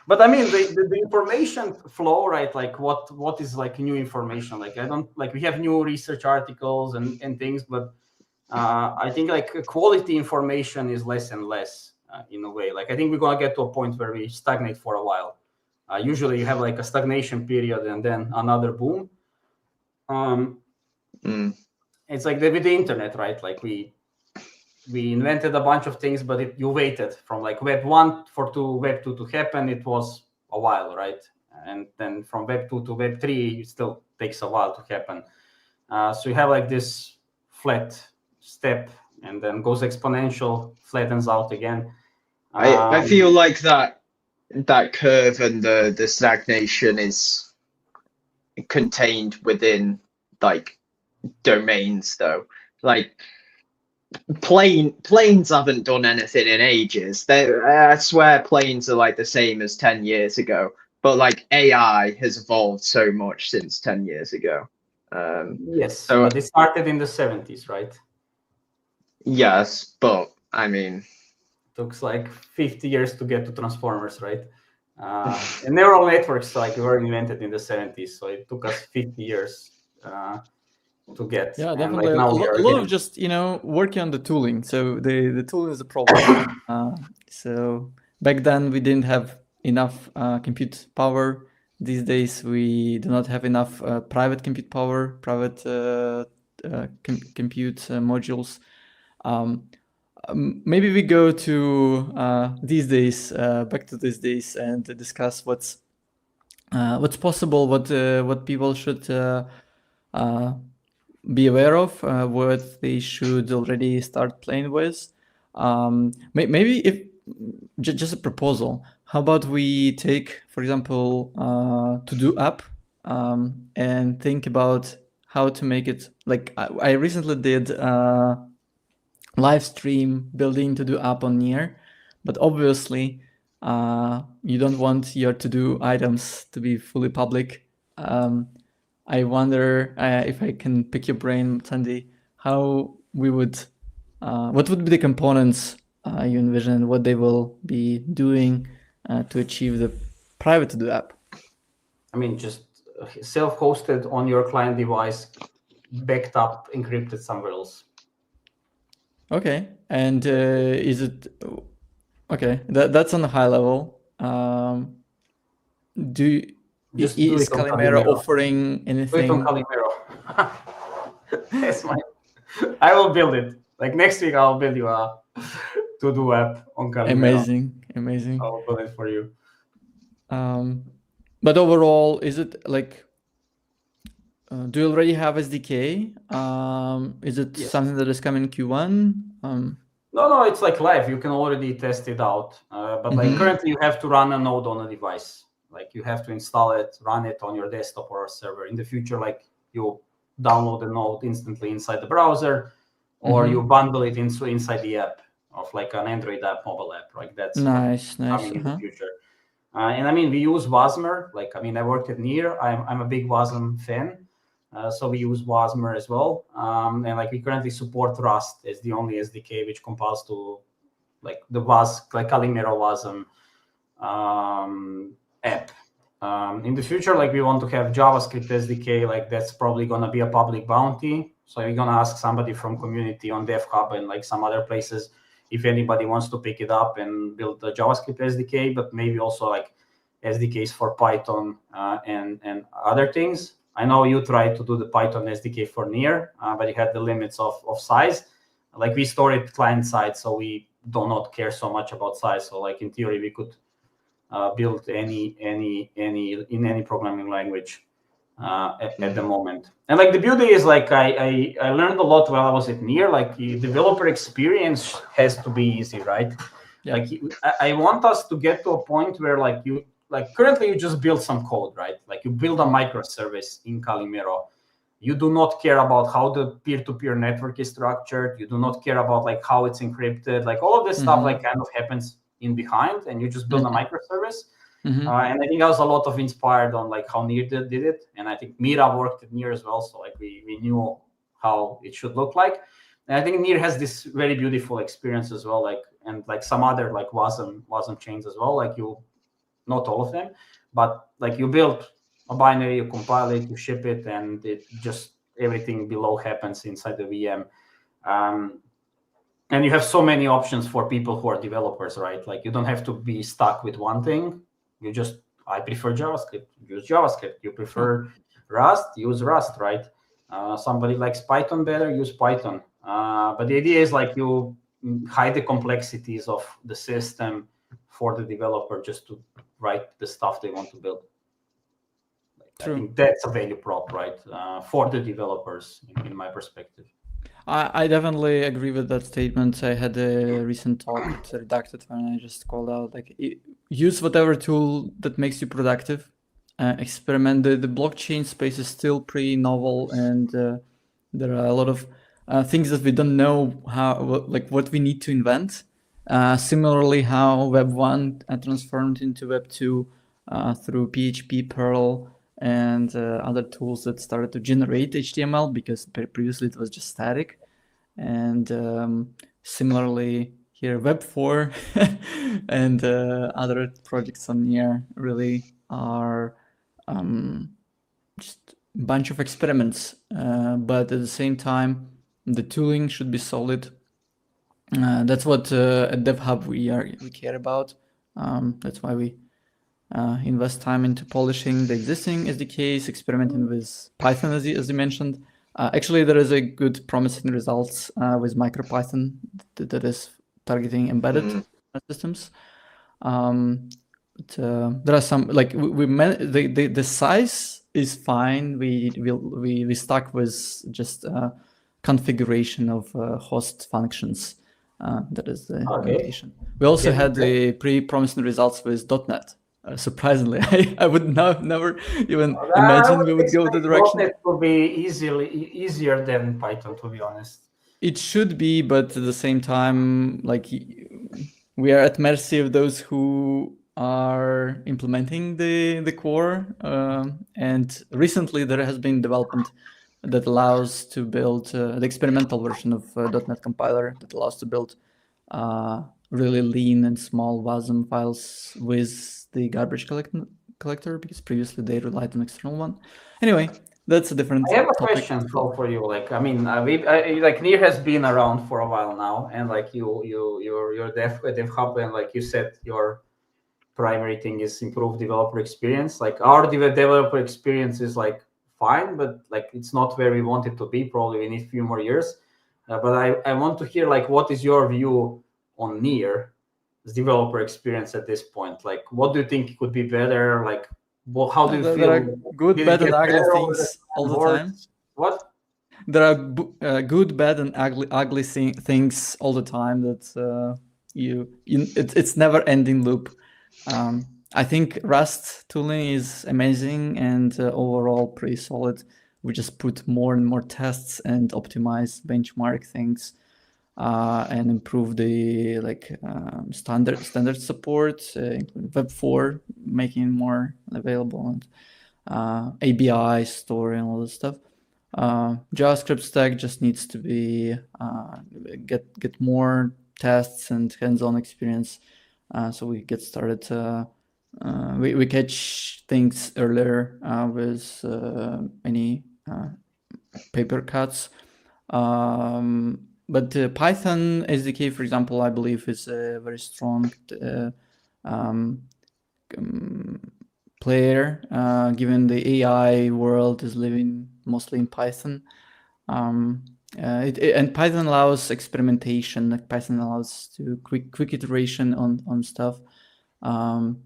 But I mean, the information flow, right? Like what is like new information? Like we have new research articles and things, but I think like quality information is less and less in a way. Like I think we're gonna get to a point where we stagnate for a while. Usually you have like a stagnation period and then another boom. It's like with the internet, right? Like we invented a bunch of things, but you waited from like Web 1 to Web 2 to happen. It was a while, right? And then from Web 2 to Web 3, it still takes a while to happen. So you have like this flat step and then goes exponential, flattens out again. I feel like that curve and the stagnation is contained within like domains, though. Like planes haven't done anything in ages. I swear planes are like the same as 10 years ago, but like AI has evolved so much since 10 years ago. Yes, so but it started in the 70s, right? Yes, but I mean, took like 50 years to get to transformers, right? And neural networks were invented in the 70s, so it took us 50 years to get. Yeah, and definitely. Like now a lot of just working on the tooling. So the tooling is a problem. So back then we didn't have enough compute power. These days we do not have enough private compute power, private compute modules. Maybe we go to these days, back to these days, and discuss what's possible, what people should be aware of, what they should already start playing with. Maybe if just a proposal. How about we take, for example, to-do app and think about how to make it. Like I recently did live stream building to-do app on Near, but obviously you don't want your to-do items to be fully public. I wonder if I can pick your brain, Sandi, how we would, what would be the components you envision, what they will be doing to achieve the private to-do app? I mean, just self-hosted on your client device, backed up, encrypted somewhere else. Okay, and is it okay? That's on a high level. Is Calimero offering anything? Do it on Calimero. That's I will build it. Like next week, I'll build you a to-do app on Calimero. Amazing. I'll build it for you. But overall, is it like? Do you already have SDK? Is it something that is coming Q1? No, it's like live. You can already test it out. But like currently, you have to run a node on a device. Like you have to install it, run it on your desktop or a server. In the future, like you download the node instantly inside the browser, or you bundle it inside the app of like an Android app, mobile app. Like that's nice. Coming in the future. And I mean, we use Wasmer. Like, I mean, I worked at Near. I'm a big Wasm fan. So we use Wasmer as well. And like we currently support Rust as the only SDK which compiles to like the like Calimero Wasm app. In the future, like we want to have JavaScript SDK, like that's probably gonna be a public bounty. So you're gonna ask somebody from community on DevHub and like some other places if anybody wants to pick it up and build the JavaScript SDK, but maybe also like SDKs for Python and other things. I know you tried to do the Python SDK for Near, but you had the limits of size. Like we store it client side, so we do not care so much about size. So like in theory, we could build any in any programming language at the moment. And like the beauty is like I learned a lot while I was at Near. Like the developer experience has to be easy, right? Yeah. Like I want us to get to a point where like currently you just build some code, right? Like you build a microservice in Calimero. You do not care about how the peer-to-peer network is structured. You do not care about like how it's encrypted. Like all of this stuff like kind of happens in behind, and you just build a microservice. And I think I was a lot of inspired on like how Near did it, and I think Mira worked at Near as well. So like we knew how it should look like. And I think Near has this very beautiful experience as well, like and like some other like WASM chains as well. Like you, not all of them, but like you build a binary, you compile it, you ship it, and it just everything below happens inside the VM. And you have so many options for people who are developers, right? Like you don't have to be stuck with one thing. You just, I prefer JavaScript, use JavaScript. You prefer Rust, use Rust, right? Somebody likes Python better, use Python. But the idea is like you hide the complexities of the system for the developer just to write the stuff they want to build. I think that's a value prop, right? For the developers, in my perspective. I definitely agree with that statement. I had a recent talk at Redacted when I just called out like use whatever tool that makes you productive. Experiment. The blockchain space is still pretty novel, and there are a lot of things that we don't know what we need to invent. Similarly, how Web 1 transformed into Web 2 through PHP, Perl, and other tools that started to generate HTML because previously it was just static. And similarly here, Web 4 and other projects on Near really are just a bunch of experiments. But at the same time, the tooling should be solid. That's what at DevHub we care about. That's why we invest time into polishing the existing SDKs, experimenting with Python, as you mentioned. Actually, there is a good promising results with MicroPython that is targeting embedded systems. But, there are some like the size is fine. We stuck with just configuration of host functions. That is the limitation. We also had the pretty promising results with .NET. Surprisingly, I would never even imagine we would go the direction. .NET will be easier than Python, to be honest. It should be, but at the same time, like we are at mercy of those who are implementing the core. And recently, there has been development that allows to build the experimental version of .NET compiler that allows to build really lean and small WASM files with the garbage collector, because previously they relied on external one. Anyway, that's a different I have a topic. question for you. Like, I mean, like Near has been around for a while now, and like you're DevHub, and like you said, your primary thing is improve developer experience. Like our developer experience is like fine, but like it's not where we want it to be. Probably we need a few more years. But I want to hear like what is your view on Near developer experience at this point? Like, what do you think could be better? Like, well, how do you feel? There are good, bad, and ugly things all the time. What? There are good, bad, and ugly things all the time. That it's never-ending loop. I think Rust tooling is amazing and overall pretty solid. We just put more and more tests and optimize benchmark things. And improve the standard support, including Web 4, making it more available, and ABI store and all this stuff. JavaScript stack just needs to be get more tests and hands-on experience, so we get started. We catch things earlier with any paper cuts. But Python SDK, for example, I believe is a very strong player, given the AI world is living mostly in Python. And Python allows experimentation. Like Python allows to quick iteration on stuff, and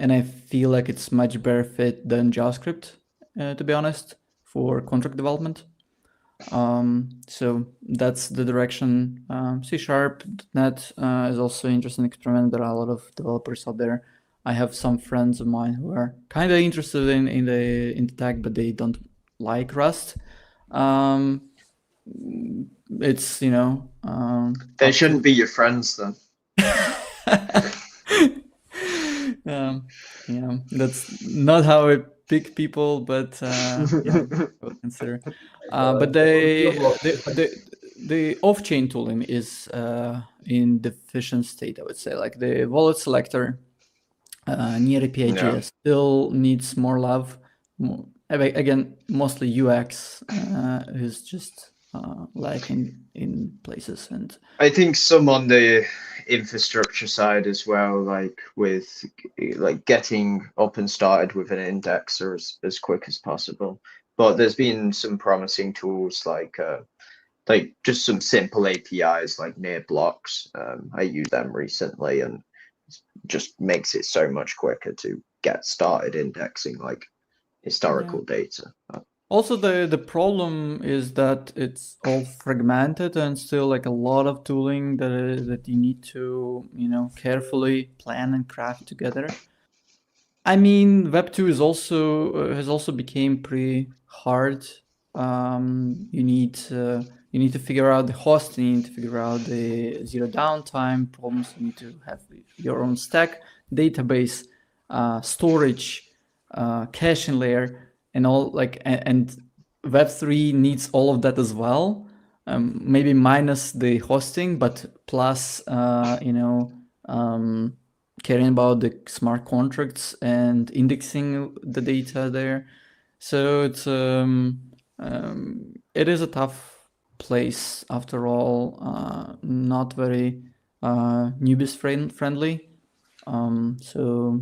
I feel like it's much better fit than JavaScript, to be honest, for contract development. So that's the direction. C#.NET is also an interesting experiment. There are a lot of developers out there. I have some friends of mine who are kind of interested in the tech, but they don't like Rust. It's They shouldn't be your friends then. That's not how I pick people, but we'll consider. But the off-chain tooling is in deficient state, I would say. Like the wallet selector near API.js still needs more love. Again, mostly UX is just lacking in places, and I think some on the infrastructure side as well, like with getting up and started with an indexer as quick as possible. But there's been some promising tools like just some simple APIs like near blocks. I used them recently, and it just makes it so much quicker to get started indexing like historical data. Also, the problem is that it's all fragmented and still like a lot of tooling that you need to carefully plan and craft together. I mean, Web 2 is also has also became pretty hard. You need to figure out the hosting, you need to figure out the zero downtime problems. You need to have your own stack, database, storage, caching layer. And all and Web3 needs all of that as well. Maybe minus the hosting, but plus caring about the smart contracts and indexing the data there. So it's it is a tough place after all. Not very newbies friendly. So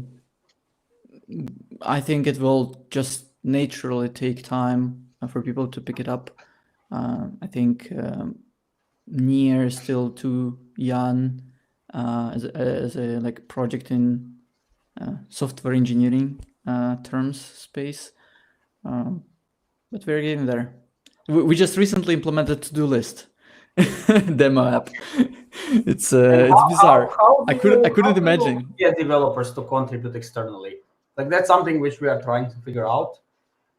I think it will just naturally take time for people to pick it up. I think Near is still too young as a like project in software engineering terms space, but we're getting there. We just recently implemented To-Do List demo app. It's bizarre. I couldn't imagine. Get developers to contribute externally. Like that's something which we are trying to figure out.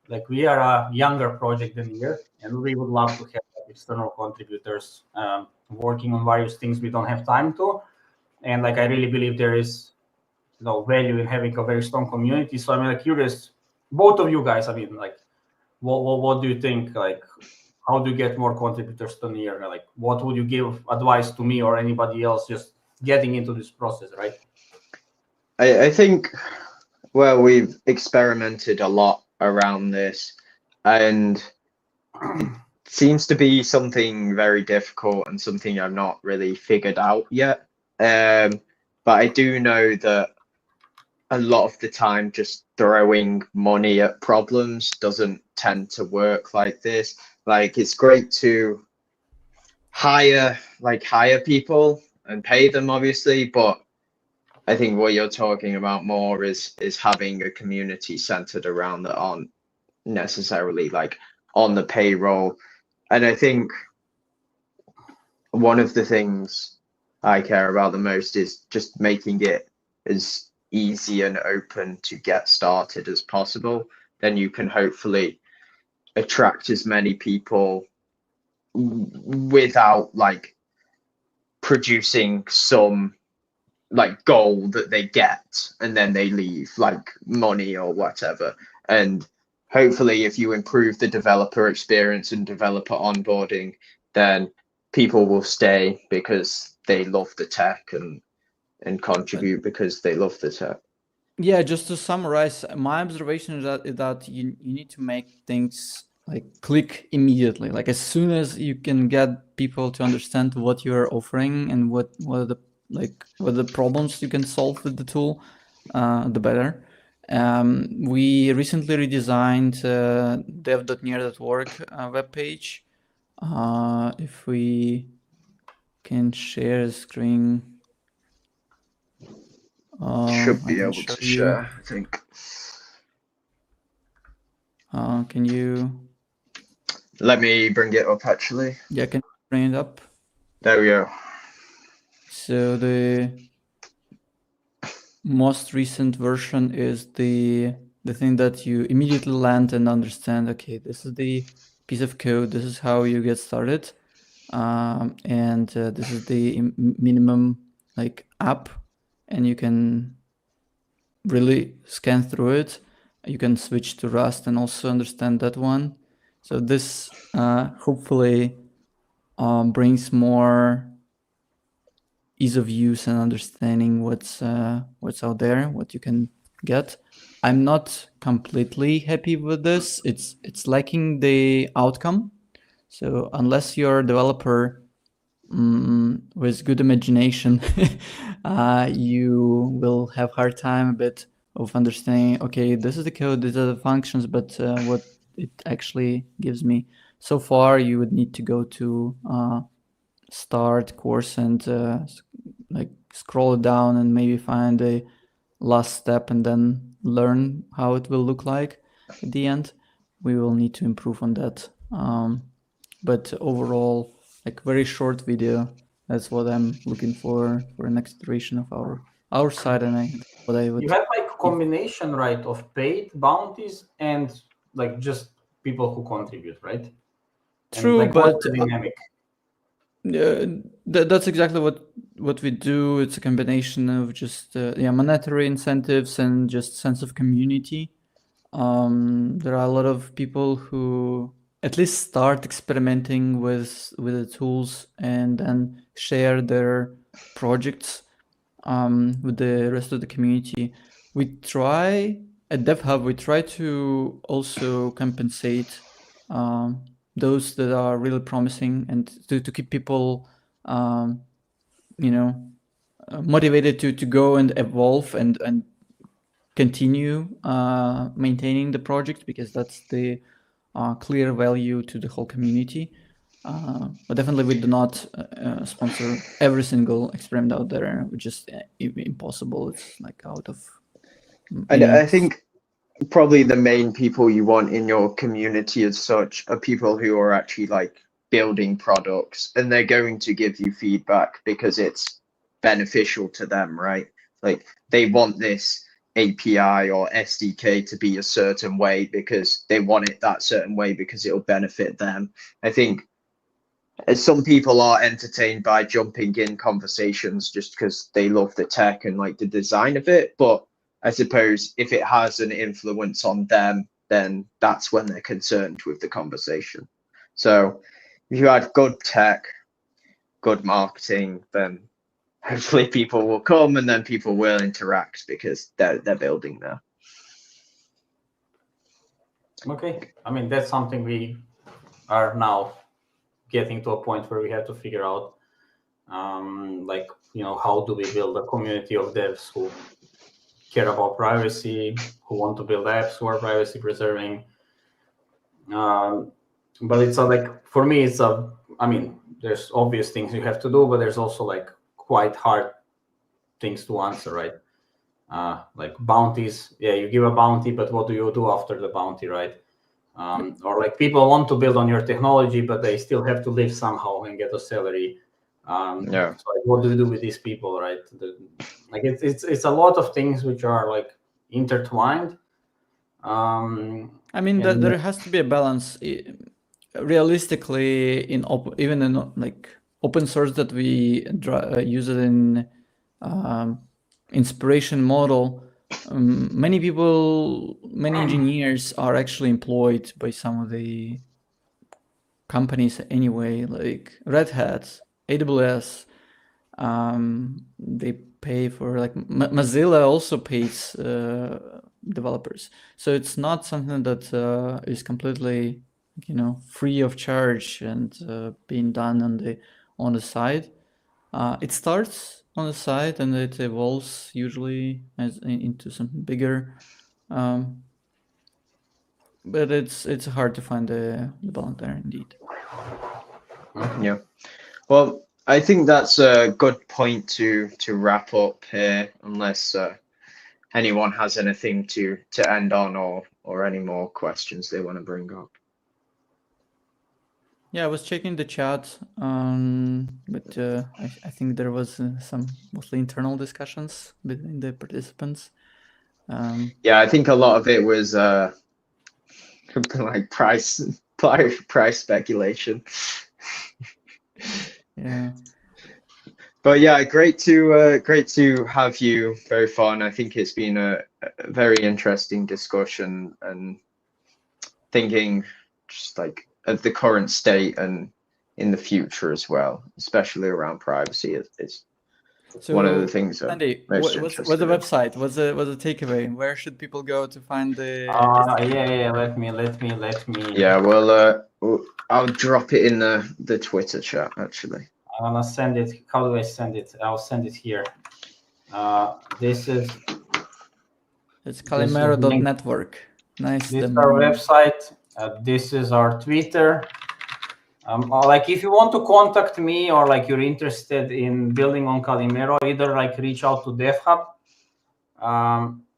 Like we are a younger project than Near, and we would love to have external contributors working on various things we don't have time to. And like I really believe there is value in having a very strong community. So I'm curious, both of you guys. I mean, like, what do you think? Like, how do you get more contributors to Near? Like, what would you give advice to me or anybody else just getting into this process, right? I think, well, we've experimented a lot around this, and it seems to be something very difficult and something I've not really figured out yet. But I do know that a lot of the time just throwing money at problems doesn't tend to work like this. Like it's great to hire people and pay them, obviously, but I think what you're talking about more is having a community centered around that aren't necessarily like on the payroll. And I think one of the things I care about the most is just making it as easy and open to get started as possible. Then you can hopefully attract as many people without like producing some like goal that they get and then they leave, like money or whatever. And hopefully if you improve the developer experience and developer onboarding, then people will stay because they love the tech and contribute because they love the tech. Yeah, just to summarize, my observation is that you need to make things like click immediately. Like as soon as you can get people to understand what you're offering and what are the problems you can solve with the tool, the better. We recently redesigned dev.near.org webpage. If we can share a screen, Should I be can able show to you. share, I think. Can you? Let me bring it up actually. Yeah, can you bring it up? There we go. So the most recent version is the thing that you immediately land and understand. Okay, this is the piece of code. This is how you get started, and this is the minimum like app, and you can really scan through it. You can switch to Rust and also understand that one. So this hopefully brings more ease of use and understanding what's out there, what you can get. I'm not completely happy with this. It's lacking the outcome. So unless you're a developer with good imagination, you will have hard time a bit of understanding. Okay, this is the code, these are the functions, but what it actually gives me. So far, you would need to go to start course and like scroll it down and maybe find a last step and then learn how it will look like at the end. We will need to improve on that. But overall, like very short video. That's what I'm looking for the next iteration of our side, and what I would. You have like a combination, right, of paid bounties and like just people who contribute, right? True, and, like, but what's the dynamic? That's exactly what we do. It's a combination of just monetary incentives and just sense of community. There are a lot of people who at least start experimenting with the tools and then share their projects with the rest of the community. We try at DevHub. We try to also compensate those that are really promising and to keep people, motivated to go and evolve and continue maintaining the project, because that's the clear value to the whole community. But definitely we do not sponsor every single experiment out there, which is impossible. It's like out of And I meaningless. think probably the main people you want in your community as such are people who are actually like building products, and they're going to give you feedback because it's beneficial to them, right? Like they want this API or SDK to be a certain way because they want it that certain way because it'll benefit them. I think some people are entertained by jumping in conversations just because they love the tech and like the design of it, but I suppose if it has an influence on them, then that's when they're concerned with the conversation. So if you had good tech, good marketing, then hopefully people will come and then people will interact because they're building there. Okay, I mean, that's something we are now getting to a point where we have to figure out, like, how do we build a community of devs who care about privacy, who want to build apps who are privacy preserving. But it's for me, there's obvious things you have to do, but there's also like quite hard things to answer, right? Like bounties, yeah, you give a bounty, but what do you do after the bounty, right? Or like people want to build on your technology, but they still have to live somehow and get a salary. Yeah. So like, what do you do with these people, right? It's a lot of things which are like intertwined. I mean, that there has to be a balance. Realistically, even in like open source that we use it in inspiration model, many people, many engineers are actually employed by some of the companies anyway, like Red Hat, AWS. They pay for like Mozilla also pays developers, so it's not something that is completely free of charge and being done on the side. It starts on the side and it evolves usually into something bigger, but it's hard to find the balance there indeed. Yeah. Well, I think that's a good point to wrap up here, unless anyone has anything to end on or any more questions they want to bring up. Yeah, I was checking the chat, but I think there was some mostly internal discussions between the participants. Yeah, I think a lot of it was like price speculation. Yeah. But yeah, great to have you. Very fun. I think it's been a very interesting discussion, and thinking just like of the current state and in the future as well, especially around privacy. It's So one of the things I'm Sandi, most what's interested the in. website? What's the takeaway? Where should people go to find the? Yeah. Let me. Yeah, well, I'll drop it in the Twitter chat actually. I'm gonna send it. How do I send it? I'll send it here. This is. It's calimero.network. Nice. This is our website. This is our Twitter. Like if you want to contact me or like you're interested in building on Calimero, either like reach out to DevHub.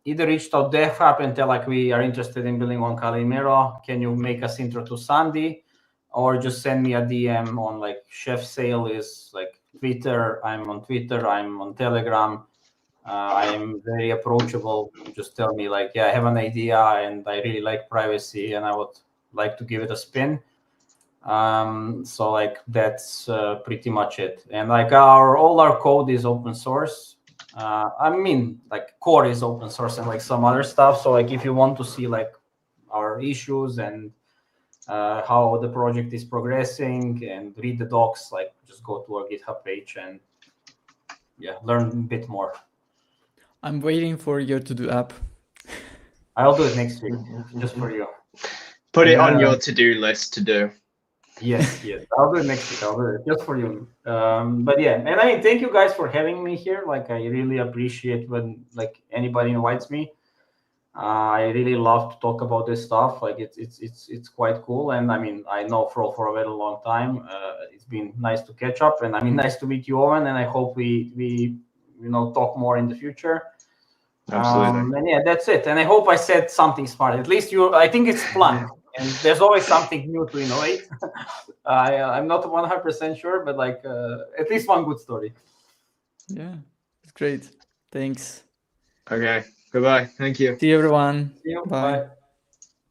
Either reach out to DevHub and tell like we are interested in building on Calimero. Can you make us intro to Sandi? Or just send me a DM on like Chef Sale is like Twitter. I'm on Twitter. I'm on Telegram. I am very approachable. Just tell me like, yeah, I have an idea and I really like privacy and I would like to give it a spin. So like that's pretty much it. And like all our code is open source. I mean, like core is open source and like some other stuff. So like if you want to see like our issues and how the project is progressing and read the docs, like just go to our GitHub page and yeah, learn a bit more. I'm waiting for your to-do app. I'll do it next week, just for you. Put it on your to-do list to do. Yes. I'll do it next week. I'll do it just for you. But yeah, and I mean, thank you guys for having me here. Like, I really appreciate when like anybody invites me. I really love to talk about this stuff. Like, it's quite cool. And I mean, I know Frol for a very long time. It's been nice to catch up, and I mean, nice to meet you, Owen. And I hope we talk more in the future. Absolutely. And yeah, that's it. And I hope I said something smart. At least I think it's planned. And there's always something new to innovate. I'm not 100% sure, but like at least one good story. Yeah, it's great. Thanks. Okay. Goodbye. Thank you. See you, everyone. See you. Bye. Bye.